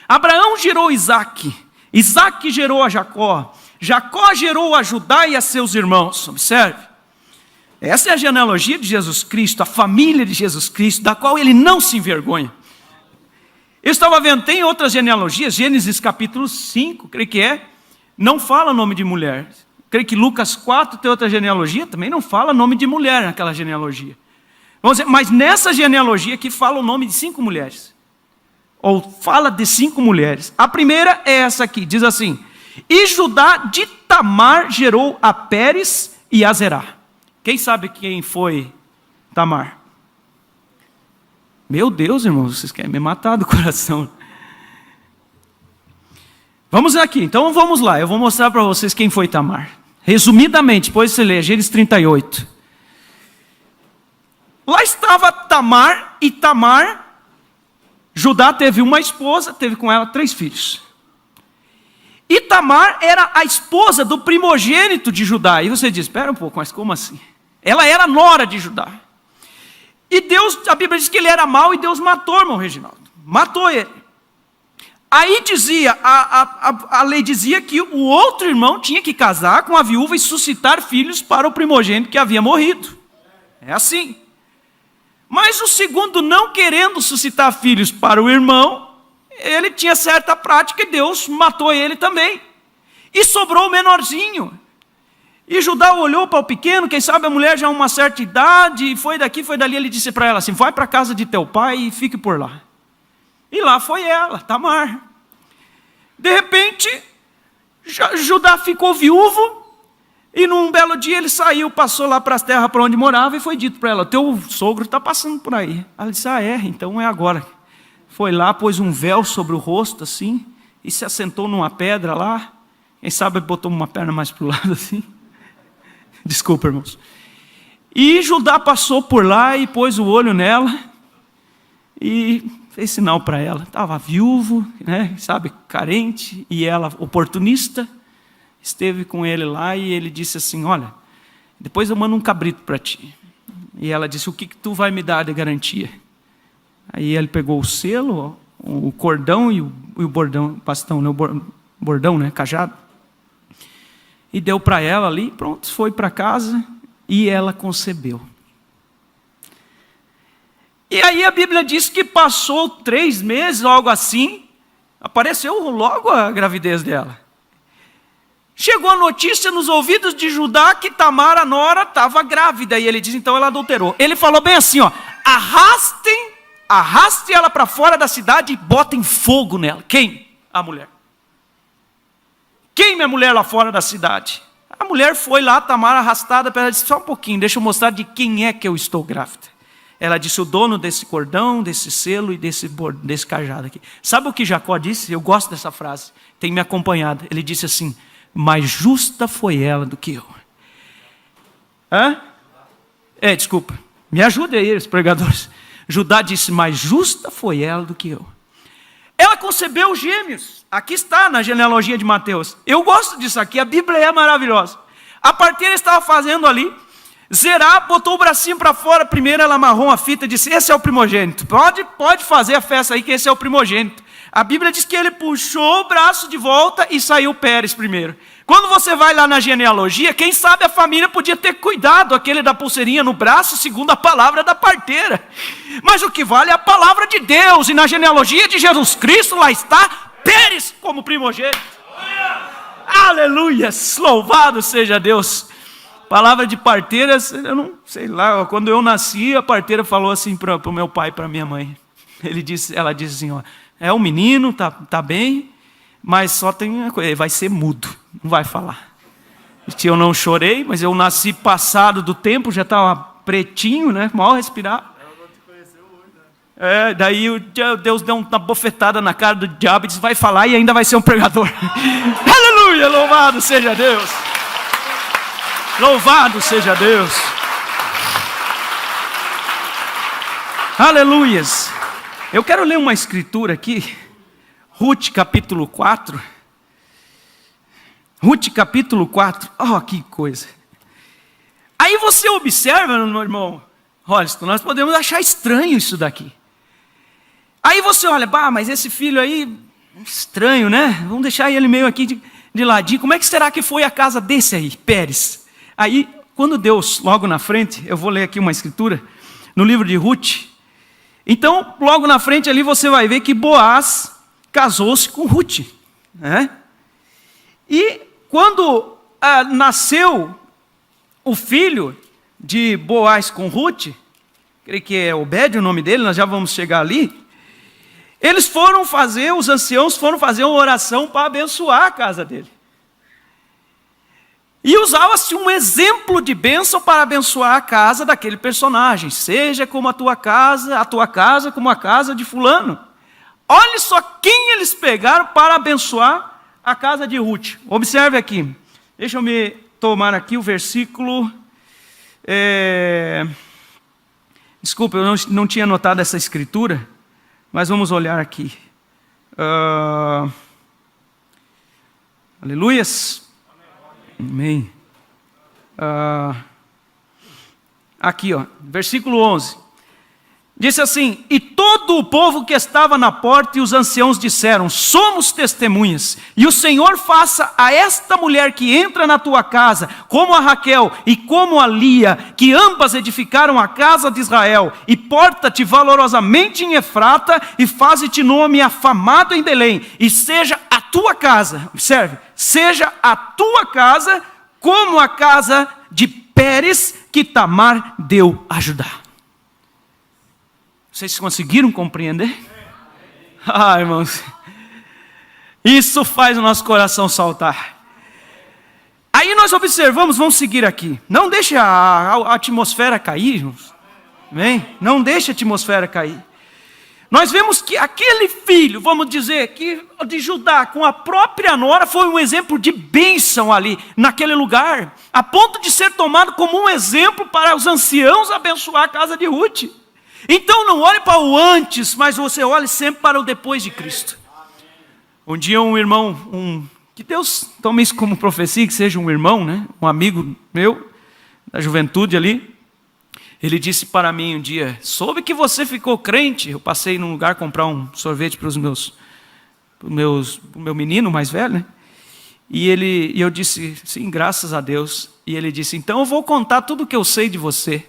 Abraão gerou Isaque, Isaque gerou a Jacó, Jacó gerou a Judá e a seus irmãos. Observe. Essa é a genealogia de Jesus Cristo, a família de Jesus Cristo, da qual ele não se envergonha. Eu estava vendo, tem outras genealogias, Gênesis capítulo 5, creio que não fala nome de mulher. Creio que Lucas 4 tem outra genealogia, também não fala nome de mulher naquela genealogia. Vamos dizer, mas nessa genealogia aqui fala o nome de 5 mulheres. Ou fala de 5 mulheres. A primeira é essa aqui, diz assim: e Judá de Tamar gerou a Pérez e a Zerá. Quem sabe quem foi Tamar? Meu Deus, irmãos, vocês querem me matar do coração. Vamos aqui, então vamos lá, eu vou mostrar para vocês quem foi Tamar. Resumidamente, depois você lê, Gênesis 38. Lá estava Tamar, e Tamar, Judá teve uma esposa, teve com ela 3 filhos. E Tamar era a esposa do primogênito de Judá. E você diz, espera um pouco, mas como assim? Ela era nora de Judá. E Deus, a Bíblia diz que ele era mau e Deus matou, irmão Reginaldo. Matou ele. Aí dizia, a lei dizia que o outro irmão tinha que casar com a viúva e suscitar filhos para o primogênito que havia morrido. É assim. Mas o segundo, não querendo suscitar filhos para o irmão, ele tinha certa prática e Deus matou ele também. E sobrou o menorzinho. E Judá olhou para o pequeno, quem sabe a mulher já uma certa idade, foi daqui, foi dali, ele disse para ela assim, vai para a casa de teu pai e fique por lá. E lá foi ela, Tamar. De repente, Judá ficou viúvo, e num belo dia ele saiu, passou lá para as terras para onde morava, e foi dito para ela, teu sogro está passando por aí. Ela disse, então é agora. Foi lá, pôs um véu sobre o rosto assim, e se assentou numa pedra lá, quem sabe botou uma perna mais para o lado assim. Desculpa, irmãos. E Judá passou por lá e pôs o olho nela e fez sinal para ela. Estava viúvo, né, sabe, carente, e ela, oportunista, esteve com ele lá e ele disse assim, olha, depois eu mando um cabrito para ti. E ela disse, o que tu vai me dar de garantia? Aí ele pegou o selo, o cordão e o bordão, bastão, né, o bordão, né, cajado. E deu para ela ali, pronto, foi para casa e ela concebeu. E aí a Bíblia diz que passou 3 meses, algo assim, apareceu logo a gravidez dela. Chegou a notícia nos ouvidos de Judá que Tamar, a nora, estava grávida, e ele diz, então ela adulterou. Ele falou bem assim, ó, arraste ela para fora da cidade e botem fogo nela. Quem? A mulher. Queime a mulher lá fora da cidade. A mulher foi lá, Tamar arrastada, ela disse, só um pouquinho, deixa eu mostrar de quem é que eu estou grávida. Ela disse, o dono desse cordão, desse selo e desse cajado aqui. Sabe o que Jacó disse? Eu gosto dessa frase, tem me acompanhado. Ele disse assim, mais justa foi ela do que eu. Desculpa, me ajudem aí os pregadores. Judá disse, mais justa foi ela do que eu. Ela concebeu gêmeos. Aqui está na genealogia de Mateus. Eu gosto disso aqui, a Bíblia é maravilhosa. A parteira estava fazendo ali, Zerá botou o bracinho para fora, primeiro ela amarrou uma fita e disse, esse é o primogênito, pode fazer a festa aí que esse é o primogênito. A Bíblia diz que ele puxou o braço de volta e saiu Pérez primeiro. Quando você vai lá na genealogia, quem sabe a família podia ter cuidado, aquele da pulseirinha no braço, segundo a palavra da parteira. Mas o que vale é a palavra de Deus, e na genealogia de Jesus Cristo lá está Pérez como primogênito. Aleluia, louvado seja Deus. Palavra de parteiras, eu não sei lá, quando eu nasci, a parteira falou assim para o meu pai e para minha mãe. Ela disse assim, ó, é um menino, tá bem, mas só tem uma coisa, ele vai ser mudo, não vai falar. Eu não chorei, mas eu nasci passado do tempo, já estava pretinho, né, mal respirar. Ela não te conheceu hoje, né? Daí Deus deu uma bofetada na cara do diabo e disse, vai falar e ainda vai ser um pregador. Aleluia, louvado seja Deus. Louvado seja Deus. Aleluias. Eu quero ler uma escritura aqui, Ruth capítulo 4. Ruth capítulo 4, oh que coisa. Aí você observa, meu irmão Rolston, nós podemos achar estranho isso daqui. Aí você olha, mas esse filho aí, estranho, né? Vamos deixar ele meio aqui de ladinho. Como é que será que foi a casa desse aí, Pérez? Aí, quando Deus, logo na frente, eu vou ler aqui uma escritura, no livro de Ruth, Então, logo na frente ali você vai ver que Boaz casou-se com Ruth, né? E quando nasceu o filho de Boaz com Ruth, creio que é Obed o nome dele, nós já vamos chegar ali. Os anciãos foram fazer uma oração para abençoar a casa dele. E usava-se um exemplo de bênção para abençoar a casa daquele personagem. Seja como a tua casa como a casa de fulano. Olha só quem eles pegaram para abençoar a casa de Ruth. Observe aqui. Deixa eu me tomar aqui o versículo. Desculpa, eu não tinha notado essa escritura, mas vamos olhar aqui. Aleluias. Amém. Aqui, versículo 11. Disse assim: e todo o povo que estava na porta e os anciãos disseram: somos testemunhas, e o Senhor faça a esta mulher que entra na tua casa, como a Raquel e como a Lia, que ambas edificaram a casa de Israel, e porta-te valorosamente em Efrata, e faze-te nome afamado em Belém, e seja a tua casa, observe, seja a tua casa como a casa de Pérez, que Tamar deu a Judá. Vocês conseguiram compreender? Irmãos, isso faz o nosso coração saltar. Aí nós observamos, vamos seguir aqui. Não deixe a atmosfera cair, irmãos. Amém? Não deixe a atmosfera cair. Nós vemos que aquele filho, vamos dizer, de Judá, com a própria nora, foi um exemplo de bênção ali, naquele lugar, a ponto de ser tomado como um exemplo para os anciãos abençoar a casa de Ruth. Então não olhe para o antes, mas você olhe sempre para o depois de Cristo. Um dia um irmão, que Deus tome isso como profecia, que seja um irmão, né? Um amigo meu, da juventude ali, ele disse para mim um dia: soube que você ficou crente. Eu passei num lugar comprar um sorvete para o meu menino mais velho, né? E eu disse: sim, graças a Deus. E ele disse: então eu vou contar tudo o que eu sei de você.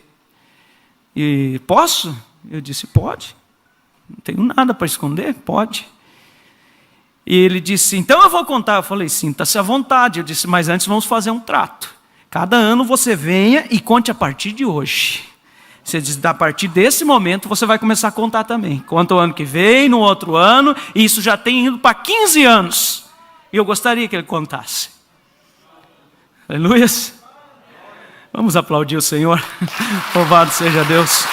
E posso? Eu disse: pode. Não tenho nada para esconder, pode. E ele disse: então eu vou contar. Eu falei: sinta-se à vontade. Eu disse: mas antes vamos fazer um trato. Cada ano você venha e conte a partir de hoje. Você diz: a partir desse momento você vai começar a contar também. Conta o ano que vem, no outro ano, e isso já tem ido para 15 anos. E eu gostaria que ele contasse. Aleluias. Vamos aplaudir o Senhor. Louvado seja Deus.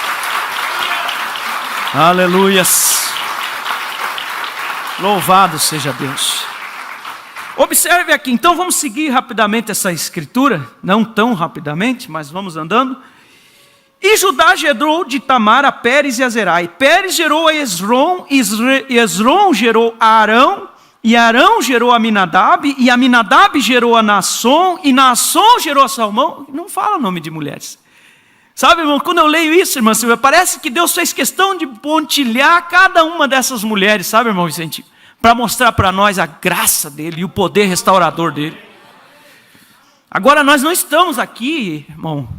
Aleluias. Louvado seja Deus. Observe aqui, então vamos seguir rapidamente essa escritura. Não tão rapidamente, mas vamos andando. E Judá gerou de Tamar a Pérez e a Zerai. Pérez gerou a Esrom, Esrom gerou a Arão, e Arão gerou a Aminadab, e Aminadab gerou a Naasson, e Naasson gerou a Salmão. Não fala nome de mulheres. Sabe, irmão, quando eu leio isso, irmã Silvia, parece que Deus fez questão de pontilhar cada uma dessas mulheres, sabe, irmão Vicente? Para mostrar para nós a graça dele e o poder restaurador dele. Agora, nós não estamos aqui, irmão,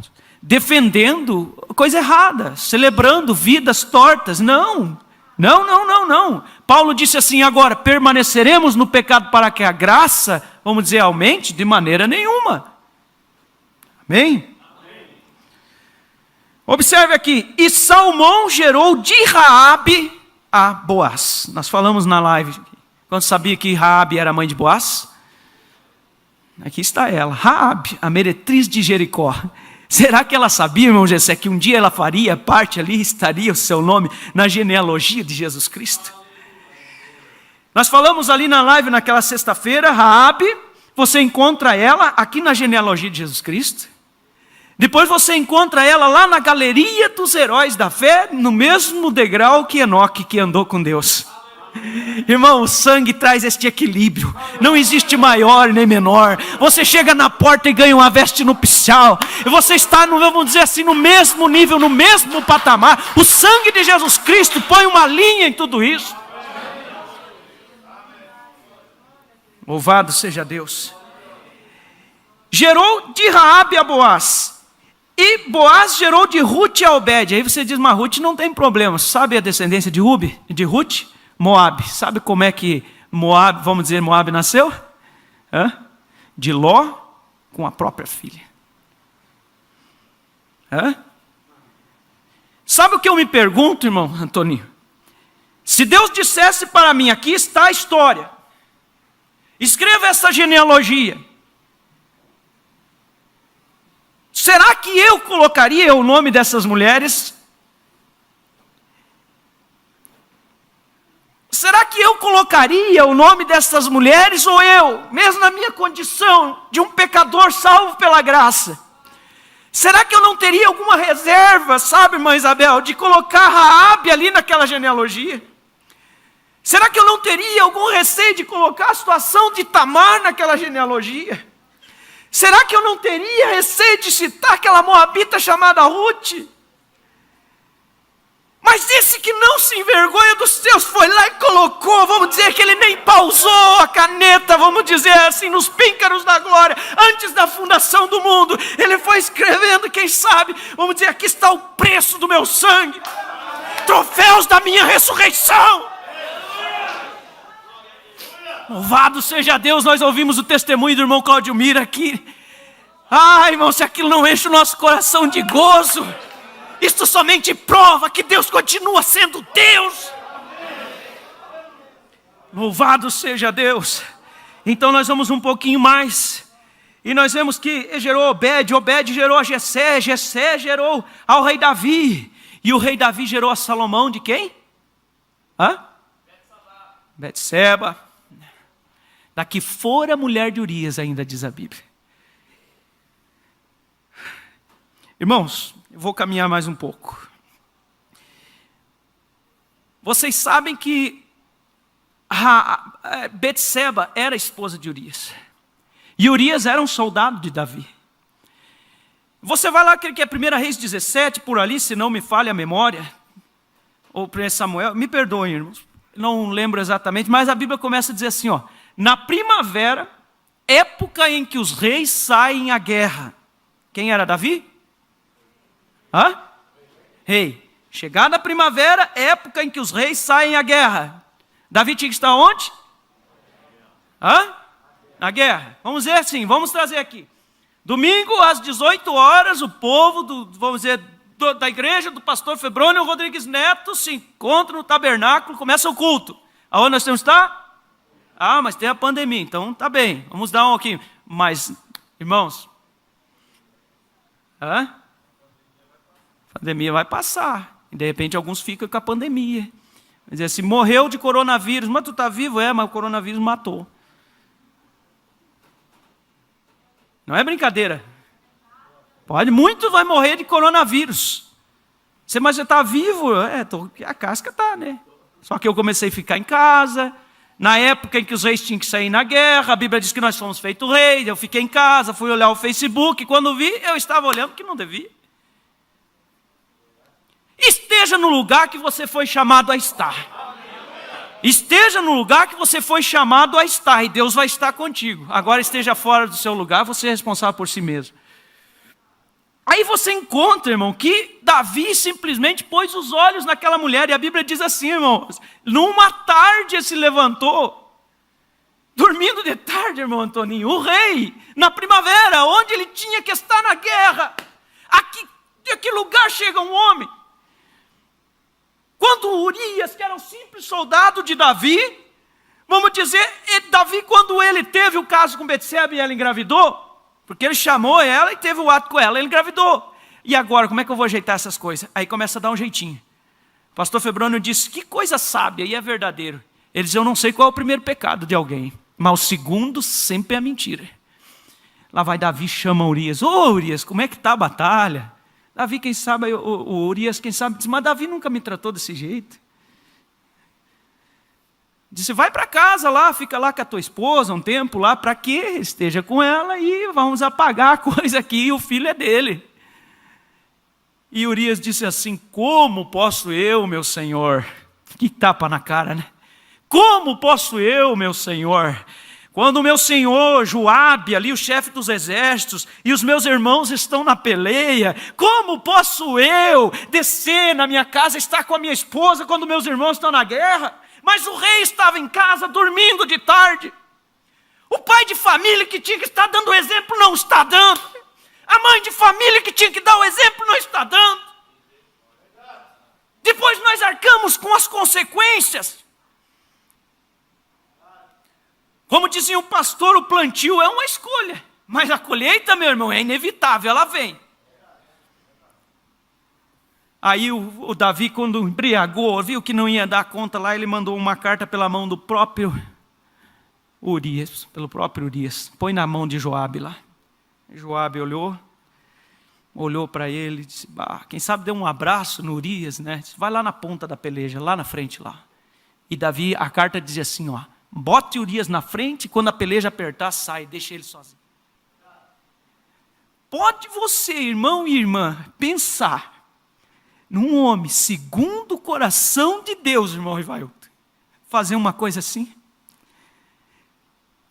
defendendo coisa errada, celebrando vidas tortas. Não. Paulo disse assim: agora, permaneceremos no pecado para que a graça, vamos dizer, aumente? De maneira nenhuma. Amém? Observe aqui: e Salmão gerou de Raabe a Boaz. Nós falamos na live, quando sabia que Raabe era mãe de Boaz? Aqui está ela, Raabe, a meretriz de Jericó. Será que ela sabia, irmão Gessé, que um dia ela faria parte ali, estaria o seu nome na genealogia de Jesus Cristo? Nós falamos ali na live naquela sexta-feira, Raabe, você encontra ela aqui na genealogia de Jesus Cristo. Depois você encontra ela lá na galeria dos heróis da fé, no mesmo degrau que Enoque, que andou com Deus. Irmão, o sangue traz este equilíbrio. Não existe maior nem menor. Você chega na porta e ganha uma veste nupcial. E você está, vamos dizer assim, no mesmo nível, no mesmo patamar. O sangue de Jesus Cristo põe uma linha em tudo isso. Louvado seja Deus. Gerou de Raabe a Boaz. E Boaz gerou de Ruth a Obed. Aí você diz, mas Ruth não tem problema. Sabe a descendência de Ruth? Moabe. Sabe como é que Moabe, vamos dizer, Moabe nasceu? De Ló com a própria filha. Sabe o que eu me pergunto, irmão Antoninho? Se Deus dissesse para mim, aqui está a história, escreva essa genealogia, será que eu colocaria o nome dessas mulheres? Será que eu colocaria o nome dessas mulheres ou eu, mesmo na minha condição de um pecador salvo pela graça? Será que eu não teria alguma reserva, sabe, irmã Isabel, de colocar Raabe ali naquela genealogia? Será que eu não teria algum receio de colocar a situação de Tamar naquela genealogia? Será que eu não teria receio de citar aquela moabita chamada Ruth? Mas esse que não se envergonha dos seus foi lá e colocou, vamos dizer que ele nem pausou a caneta, vamos dizer assim, nos píncaros da glória, antes da fundação do mundo. Ele foi escrevendo, quem sabe, vamos dizer, aqui está o preço do meu sangue, troféus da minha ressurreição. Louvado seja Deus, nós ouvimos o testemunho do irmão Claudio Mira aqui. Ai, irmão, se aquilo não enche o nosso coração de gozo, isto somente prova que Deus continua sendo Deus. Louvado seja Deus. Então nós vamos um pouquinho mais, e nós vemos que gerou Obed, Obed gerou a Jessé, Jessé gerou ao rei Davi, e o rei Davi gerou a Salomão de quem? Betseba. Da que fora mulher de Urias, ainda diz a Bíblia. Irmãos, eu vou caminhar mais um pouco. Vocês sabem que Betseba era esposa de Urias. E Urias era um soldado de Davi. Você vai lá, que é 1 Reis 17, por ali, se não me falha a memória. Ou 1 Samuel, me perdoem, irmãos. Não lembro exatamente, mas a Bíblia começa a dizer assim, na primavera, época em que os reis saem à guerra. Quem era Davi? Rei. Chegada a primavera, época em que os reis saem à guerra. Davi tinha que estar onde? Na guerra. Vamos dizer assim, vamos trazer aqui. Domingo, às 18 horas, o povo, da igreja do pastor Febrônio Rodrigues Neto se encontra no tabernáculo, começa o culto. Aonde nós temos que estar? Mas tem a pandemia, então tá bem, vamos dar um aqui. Mas, irmãos, a pandemia vai passar. E de repente alguns ficam com a pandemia. Quer dizer, se morreu de coronavírus, mas tu está vivo? Mas o coronavírus matou. Não é brincadeira. Muito vai morrer de coronavírus. Mas você está vivo? A casca está, né? Só que eu comecei a ficar em casa. Na época em que os reis tinham que sair na guerra, a Bíblia diz que nós fomos feitos reis. Eu fiquei em casa, fui olhar o Facebook. Quando vi, eu estava olhando que não devia. Esteja no lugar que você foi chamado a estar. Esteja no lugar que você foi chamado a estar, e Deus vai estar contigo. Agora esteja fora do seu lugar, você é responsável por si mesmo. Aí você encontra, irmão, que Davi simplesmente pôs os olhos naquela mulher, e a Bíblia diz assim, irmãos, numa tarde ele se levantou, dormindo de tarde, irmão Antoninho, o rei, na primavera, onde ele tinha que estar na guerra. De que lugar chega um homem? Quando Urias, que era um simples soldado de Davi, vamos dizer, Davi, quando ele teve o caso com Betseba e ela engravidou, porque ele chamou ela e teve o ato com ela, ele engravidou. E agora, como é que eu vou ajeitar essas coisas? Aí começa a dar um jeitinho. O pastor Febrônio disse, que coisa sábia, e é verdadeiro. Ele diz, eu não sei qual é o primeiro pecado de alguém, mas o segundo sempre é mentira. Lá vai Davi, chama Urias. Urias, como é que está a batalha? Davi, quem sabe, o Urias, quem sabe, diz, mas Davi nunca me tratou desse jeito. Disse, vai para casa lá, fica lá com a tua esposa um tempo lá, para que esteja com ela e vamos apagar a coisa aqui, e o filho é dele. E Urias disse assim, como posso eu, meu senhor? Que tapa na cara, né? Como posso eu, meu senhor? Quando o meu senhor Joabe, ali o chefe dos exércitos, e os meus irmãos estão na peleia, como posso eu descer na minha casa, estar com a minha esposa quando meus irmãos estão na guerra? Mas o rei estava em casa dormindo de tarde. O pai de família que tinha que estar dando o exemplo não está dando. A mãe de família que tinha que dar o exemplo não está dando. Depois nós arcamos com as consequências. Como dizia o pastor, o plantio é uma escolha, mas a colheita, meu irmão, é inevitável, ela vem. Aí o Davi, quando embriagou, viu que não ia dar conta lá, ele mandou uma carta pela mão do próprio Urias, pelo próprio Urias. Põe na mão de Joabe lá. Joabe olhou para ele e disse, quem sabe deu um abraço no Urias, né? Disse, vai lá na ponta da peleja, lá na frente lá. E Davi, a carta dizia assim, bote Urias na frente e quando a peleja apertar, sai, deixa ele sozinho. Pode você, irmão e irmã, pensar num homem segundo o coração de Deus, irmão Rivailton, fazer uma coisa assim?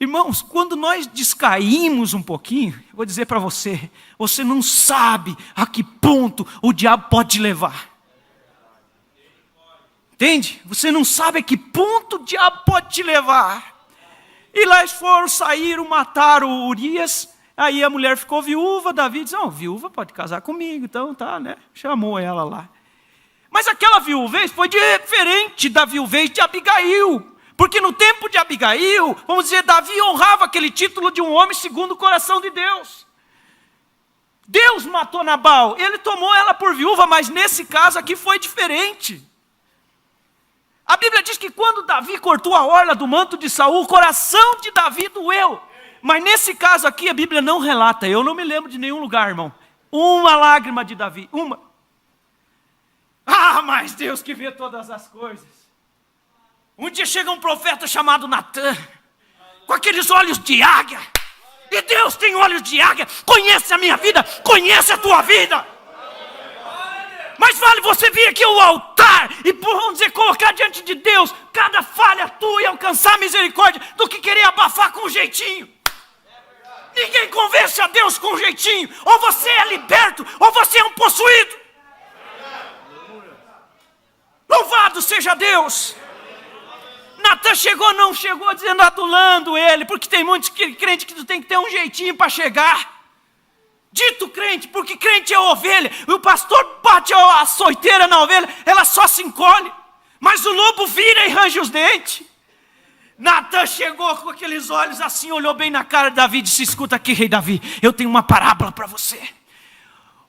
Irmãos, quando nós descaímos um pouquinho, eu vou dizer para você, você não sabe a que ponto o diabo pode te levar. Entende? Você não sabe a que ponto o diabo pode te levar. E lá eles saíram, mataram o Urias. Aí a mulher ficou viúva. Davi disse, viúva pode casar comigo. Então tá, né? Chamou ela lá. Mas aquela viuvez foi diferente da viuvez de Abigail. Porque no tempo de Abigail, vamos dizer, Davi honrava aquele título de um homem segundo o coração de Deus. Deus matou Nabal. Ele tomou ela por viúva, mas nesse caso aqui foi diferente. A Bíblia diz que quando Davi cortou a orla do manto de Saul, o coração de Davi doeu. Mas nesse caso aqui a Bíblia não relata, eu não me lembro de nenhum lugar, irmão. Uma lágrima de Davi, uma. Mas Deus que vê todas as coisas. Um dia chega um profeta chamado Natã, com aqueles olhos de águia. E Deus tem olhos de águia, conhece a minha vida, conhece a tua vida. Mas vale você vir aqui ao altar e, vamos dizer, colocar diante de Deus cada falha tua e alcançar a misericórdia do que querer abafar com um jeitinho. Ninguém convence a Deus com um jeitinho. Ou você é liberto, ou você é um possuído. Louvado seja Deus. Natã não chegou dizendo, adulando ele, porque tem muitos crentes que tu tem que ter um jeitinho para chegar. Dito crente, porque crente é ovelha, e o pastor bate a açoiteira na ovelha, ela só se encolhe, mas o lobo vira e range os dentes. Natã chegou com aqueles olhos assim, olhou bem na cara de Davi e disse, escuta aqui, rei Davi, eu tenho uma parábola para você.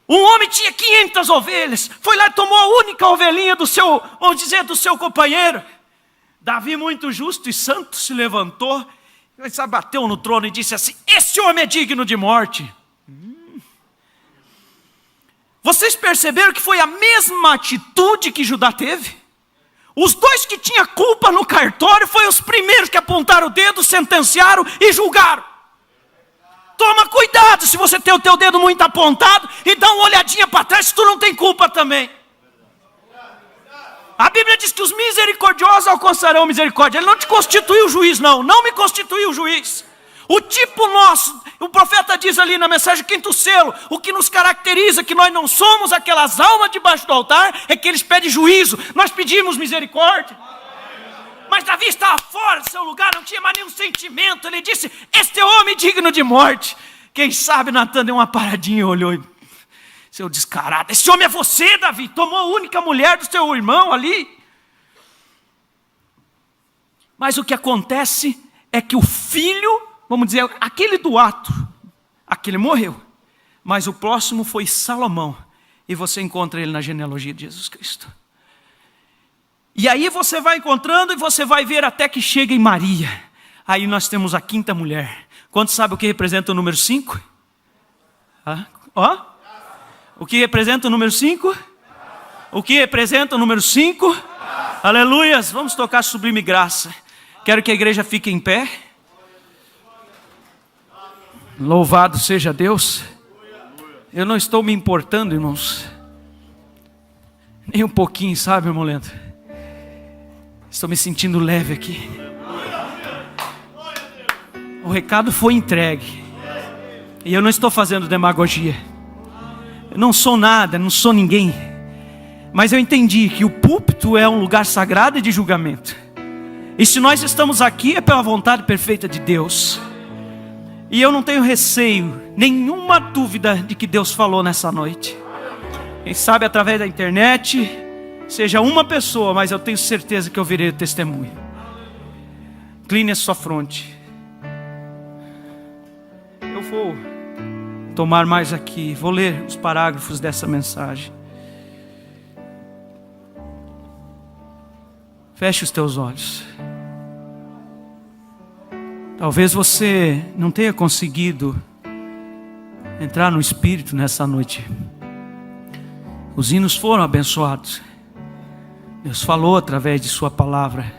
Um homem tinha 500 ovelhas, foi lá e tomou a única ovelhinha do seu, vamos dizer, do seu companheiro. Davi, muito justo e santo, se levantou, bateu no trono e disse assim, esse homem é digno de morte. Vocês perceberam que foi a mesma atitude que Judá teve? Os dois que tinham culpa no cartório foram os primeiros que apontaram o dedo, sentenciaram e julgaram. Toma cuidado se você tem o teu dedo muito apontado e dá uma olhadinha para trás se tu não tem culpa também. A Bíblia diz que os misericordiosos alcançarão misericórdia. Ele não te constituiu juiz, não me constituiu juiz. O tipo nosso, o profeta diz ali na mensagem quinto selo, o que nos caracteriza, que nós não somos aquelas almas debaixo do altar, é que eles pedem juízo, nós pedimos misericórdia. Mas Davi estava fora do seu lugar, não tinha mais nenhum sentimento, ele disse, este é homem digno de morte. Quem sabe Natã deu uma paradinha e olhou, seu descarado, esse homem é você, Davi, tomou a única mulher do seu irmão ali. Mas o que acontece é que o filho, vamos dizer, aquele do ato, aquele morreu, mas o próximo foi Salomão, e você encontra ele na genealogia de Jesus Cristo. E aí você vai encontrando e você vai ver até que chega em Maria. Aí nós temos a quinta mulher. Quantos sabem o que representa o número 5? O que representa o número 5? O que representa o número 5? Aleluias, vamos tocar Sublime Graça. Quero que a igreja fique em pé. Louvado seja Deus. Eu não estou me importando, irmãos, nem um pouquinho, sabe, irmão Leandro? Estou me sentindo leve aqui. O recado foi entregue. E eu não estou fazendo demagogia. Eu não sou nada, não sou ninguém. Mas eu entendi que o púlpito é um lugar sagrado e de julgamento. E se nós estamos aqui é pela vontade perfeita de Deus. E eu não tenho receio, nenhuma dúvida de que Deus falou nessa noite. Quem sabe através da internet, seja uma pessoa, mas eu tenho certeza que eu virei o testemunho. Incline a sua fronte. Eu vou tomar mais aqui, vou ler os parágrafos dessa mensagem. Feche os teus olhos. Talvez você não tenha conseguido entrar no Espírito nessa noite. Os hinos foram abençoados. Deus falou através de sua palavra.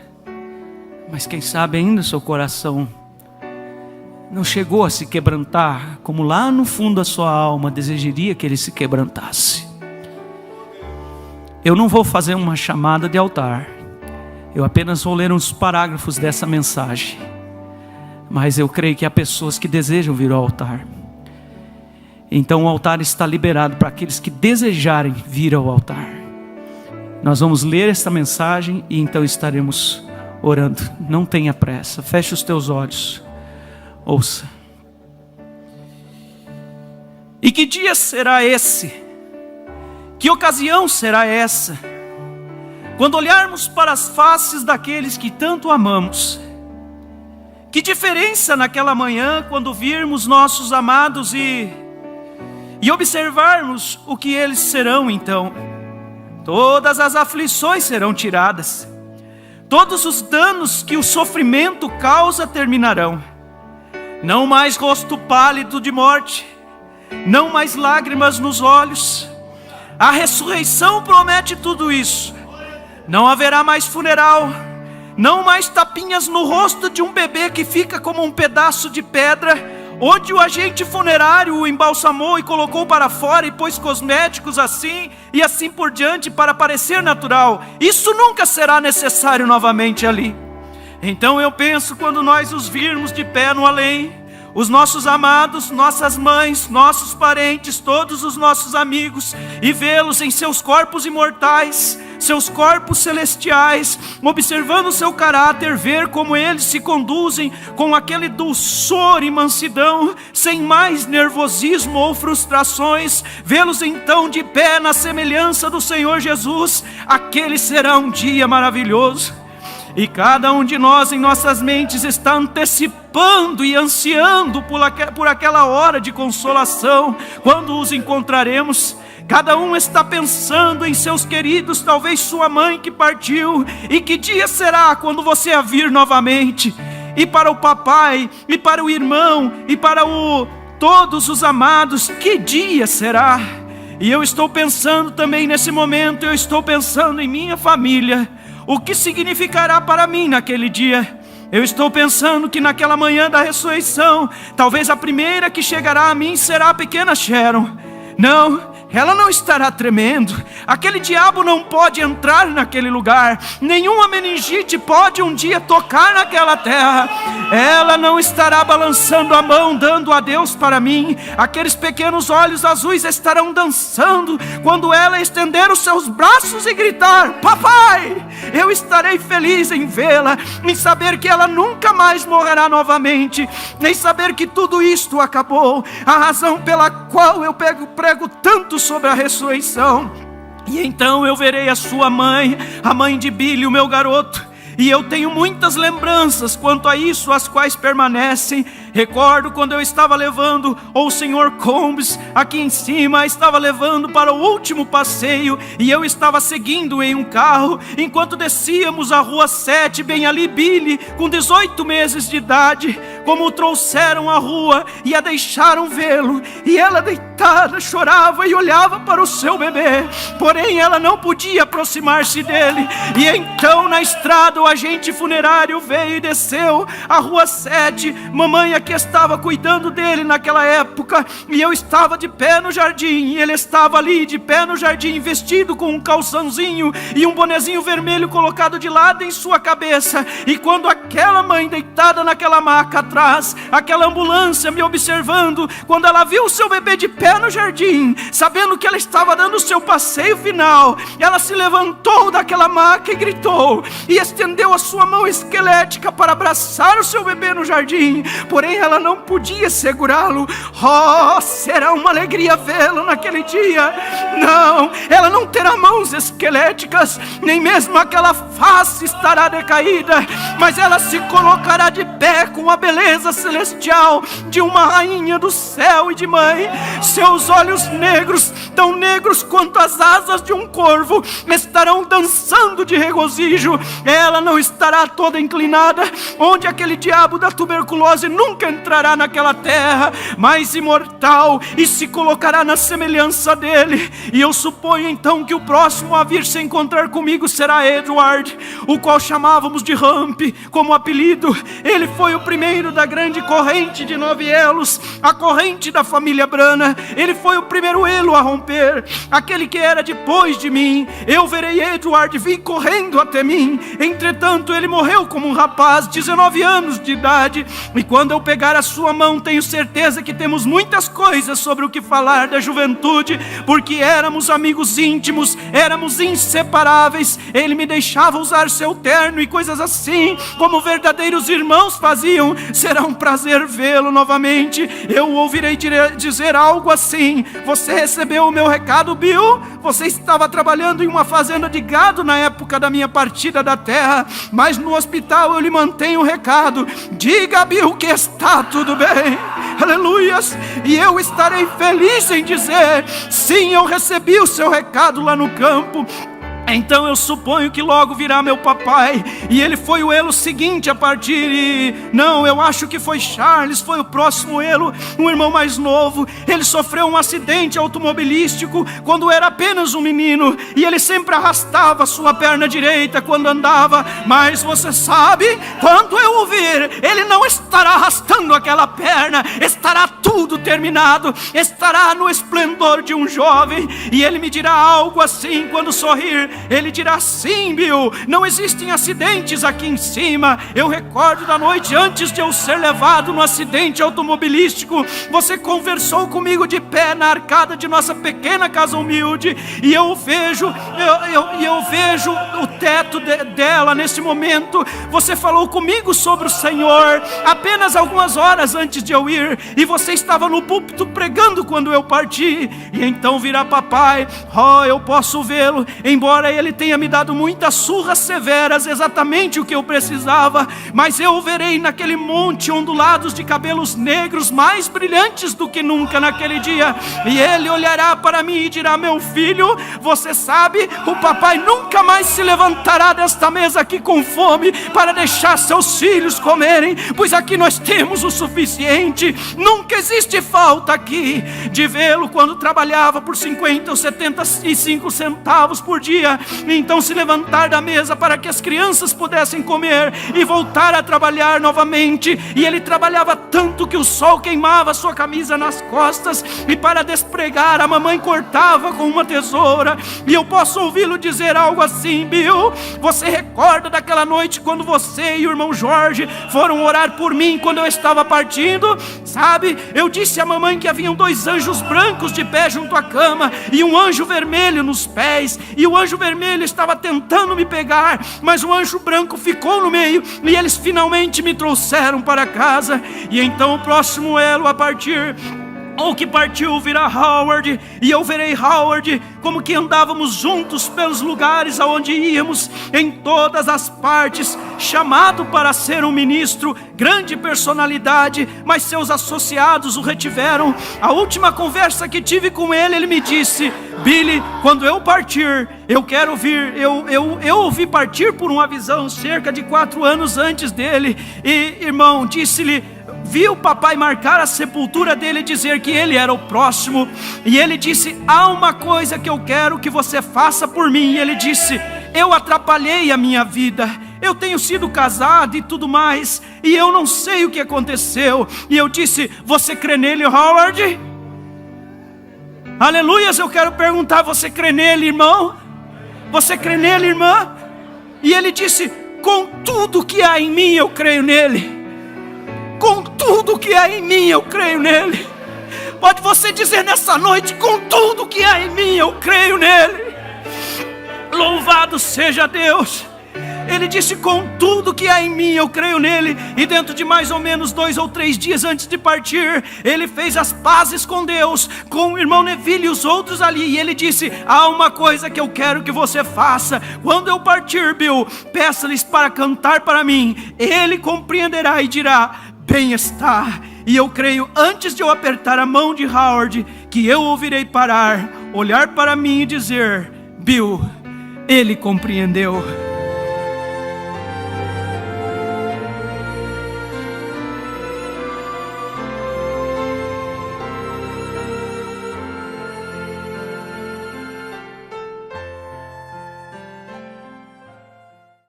Mas quem sabe ainda seu coração não chegou a se quebrantar, como lá no fundo da sua alma desejaria que ele se quebrantasse. Eu não vou fazer uma chamada de altar. Eu apenas vou ler uns parágrafos dessa mensagem. Mas eu creio que há pessoas que desejam vir ao altar. Então o altar está liberado para aqueles que desejarem vir ao altar. Nós vamos ler esta mensagem e então estaremos orando. Não tenha pressa, feche os teus olhos. Ouça. E que dia será esse? Que ocasião será essa? Quando olharmos para as faces daqueles que tanto amamos. Que diferença naquela manhã quando virmos nossos amados e observarmos o que eles serão então. Todas as aflições serão tiradas. Todos os danos que o sofrimento causa terminarão. Não mais rosto pálido de morte. Não mais lágrimas nos olhos. A ressurreição promete tudo isso. Não haverá mais funeral. Não mais tapinhas no rosto de um bebê que fica como um pedaço de pedra, onde o agente funerário o embalsamou e colocou para fora e pôs cosméticos assim e assim por diante para parecer natural. Isso nunca será necessário novamente ali. Então eu penso, quando nós os virmos de pé no além, os nossos amados, nossas mães, nossos parentes, todos os nossos amigos, e vê-los em seus corpos imortais, seus corpos celestiais, observando o seu caráter, ver como eles se conduzem com aquele dulçor e mansidão, sem mais nervosismo ou frustrações, vê-los então de pé na semelhança do Senhor Jesus. Aquele será um dia maravilhoso. E cada um de nós em nossas mentes está antecipando e ansiando por aquela hora de consolação, quando os encontraremos. Cada um está pensando em seus queridos, talvez sua mãe que partiu. E que dia será quando você a vir novamente? E para o papai, e para o irmão, e para todos os amados, que dia será? E eu estou pensando também nesse momento, eu estou pensando em minha família. O que significará para mim naquele dia? Eu estou pensando que naquela manhã da ressurreição, talvez a primeira que chegará a mim será a pequena Sharon. Não, ela não estará tremendo. Aquele diabo não pode entrar naquele lugar. Nenhuma meningite pode um dia tocar naquela terra. Ela não estará balançando a mão, dando adeus para mim. Aqueles pequenos olhos azuis estarão dançando quando ela estender os seus braços e gritar: papai! Eu estarei feliz em vê-la, em saber que ela nunca mais morrerá novamente, em saber que tudo isto acabou. A razão pela qual eu prego tanto sobre a ressurreição. E então eu verei a sua mãe, a mãe de Billy, o meu garoto. E eu tenho muitas lembranças quanto a isso, as quais permanecem. Recordo quando eu estava levando, ou o senhor Combs aqui em cima estava levando para o último passeio, e eu estava seguindo em um carro, enquanto descíamos a rua 7, bem ali Billy, com 18 meses de idade, como o trouxeram à rua e a deixaram vê-lo, e ela deitada chorava e olhava para o seu bebê, porém ela não podia aproximar-se dele. E então na estrada o agente funerário veio e desceu a rua 7, mamãe é que estava cuidando dele naquela época, e eu estava de pé no jardim, e ele estava ali de pé no jardim, vestido com um calçãozinho e um bonezinho vermelho colocado de lado em sua cabeça. E quando aquela mãe deitada naquela maca atrás, aquela ambulância me observando, quando ela viu o seu bebê de pé no jardim, sabendo que ela estava dando o seu passeio final, ela se levantou daquela maca e gritou, e estendeu a sua mão esquelética para abraçar o seu bebê no jardim, porém ela não podia segurá-lo. Oh, será uma alegria vê-lo naquele dia. Não, ela não terá mãos esqueléticas, nem mesmo aquela face estará decaída, mas ela se colocará de pé com a beleza celestial de uma rainha do céu e de mãe. Seus olhos negros, tão negros quanto as asas de um corvo, estarão dançando de regozijo. Ela não estará toda inclinada, onde aquele diabo da tuberculose nunca entrará naquela terra, mas imortal, e se colocará na semelhança dele. E eu suponho então que o próximo a vir se encontrar comigo será Edward, o qual chamávamos de Ramp como apelido. Ele foi o primeiro da grande corrente de 9 elos, a corrente da família Brana. Ele foi o primeiro elo a romper, aquele que era depois de mim. Eu verei Edward vir correndo até mim. Entretanto ele morreu como um rapaz, 19 anos de idade, e quando eu pegar a sua mão, tenho certeza que temos muitas coisas sobre o que falar da juventude, porque éramos amigos íntimos, éramos inseparáveis. Ele me deixava usar seu terno e coisas assim, como verdadeiros irmãos faziam. Será um prazer vê-lo novamente. Eu ouvirei dizer algo assim: você recebeu o meu recado, Bill? Você estava trabalhando em uma fazenda de gado na época da minha partida da terra, mas no hospital eu lhe mantenho o recado. Diga, Bill, que está tudo bem. Aleluias. E eu estarei feliz em dizer: sim, eu recebi o seu recado lá no campo. Então eu suponho que logo virá meu papai, e ele foi o elo seguinte a partir. E não, eu acho que foi Charles, foi o próximo elo, um irmão mais novo. Ele sofreu um acidente automobilístico quando era apenas um menino, e ele sempre arrastava sua perna direita quando andava. Mas você sabe, quando eu ouvir, ele não estará arrastando aquela perna, estará tudo terminado, estará no esplendor de um jovem. E ele me dirá algo assim quando sorrir. Ele dirá: sim, Bill, não existem acidentes aqui em cima. Eu recordo da noite antes de eu ser levado no acidente automobilístico, você conversou comigo de pé na arcada de nossa pequena casa humilde, e eu vejo o teto dela nesse momento. Você falou comigo sobre o Senhor apenas algumas horas antes de eu ir, e você estava no púlpito pregando quando eu parti. E então virá papai. Oh, eu posso vê-lo, embora ele tenha me dado muitas surras severas, exatamente o que eu precisava, mas eu o verei naquele monte ondulados de cabelos negros, mais brilhantes do que nunca naquele dia. E ele olhará para mim e dirá: meu filho, você sabe, o papai nunca mais se levantará desta mesa aqui com fome para deixar seus filhos comerem, pois aqui nós temos o suficiente. Nunca existe falta aqui. De vê-lo quando trabalhava por 50 ou 75 centavos por dia, então se levantar da mesa para que as crianças pudessem comer e voltar a trabalhar novamente. E ele trabalhava tanto que o sol queimava sua camisa nas costas, e para despregar a mamãe cortava com uma tesoura. E eu posso ouvi-lo dizer algo assim: Bill, você recorda daquela noite quando você e o irmão Jorge foram orar por mim quando eu estava partindo? Sabe, eu disse à mamãe que haviam 2 anjos brancos de pé junto à cama e um anjo vermelho nos pés, e o anjo vermelho estava tentando me pegar, mas o anjo branco ficou no meio, e eles finalmente me trouxeram para casa. E então o próximo elo a partir, ou que partiu, virá Howard, e eu verei Howard como que andávamos juntos pelos lugares aonde íamos, em todas as partes, chamado para ser um ministro, grande personalidade, mas seus associados o retiveram. A última conversa que tive com ele, ele me disse: Billy, quando eu partir, eu quero vir. Eu ouvi partir por uma visão cerca de 4 anos antes dele, e irmão, disse-lhe, vi o papai marcar a sepultura dele e dizer que ele era o próximo. E ele disse: há uma coisa que eu quero que você faça por mim. E ele disse: eu atrapalhei a minha vida, eu tenho sido casado e tudo mais, e eu não sei o que aconteceu. E eu disse: você crê nele, Howard? Aleluias, eu quero perguntar: você crê nele, irmão? Você crê nele, irmã? E ele disse: com tudo que há em mim eu creio nele. Com tudo que há em mim eu creio nele. Pode você dizer nessa noite: com tudo que há em mim eu creio nele. Louvado seja Deus. Ele disse: com tudo que há em mim eu creio nele. E dentro de mais ou menos 2 ou 3 dias antes de partir, ele fez as pazes com Deus, com o irmão Neville e os outros ali. E ele disse: há uma coisa que eu quero que você faça. Quando eu partir, Bill, peça-lhes para cantar para mim. Ele compreenderá e dirá: bem está. E eu creio, antes de eu apertar a mão de Howard, que eu ouvirei parar, olhar para mim e dizer: Bill, ele compreendeu.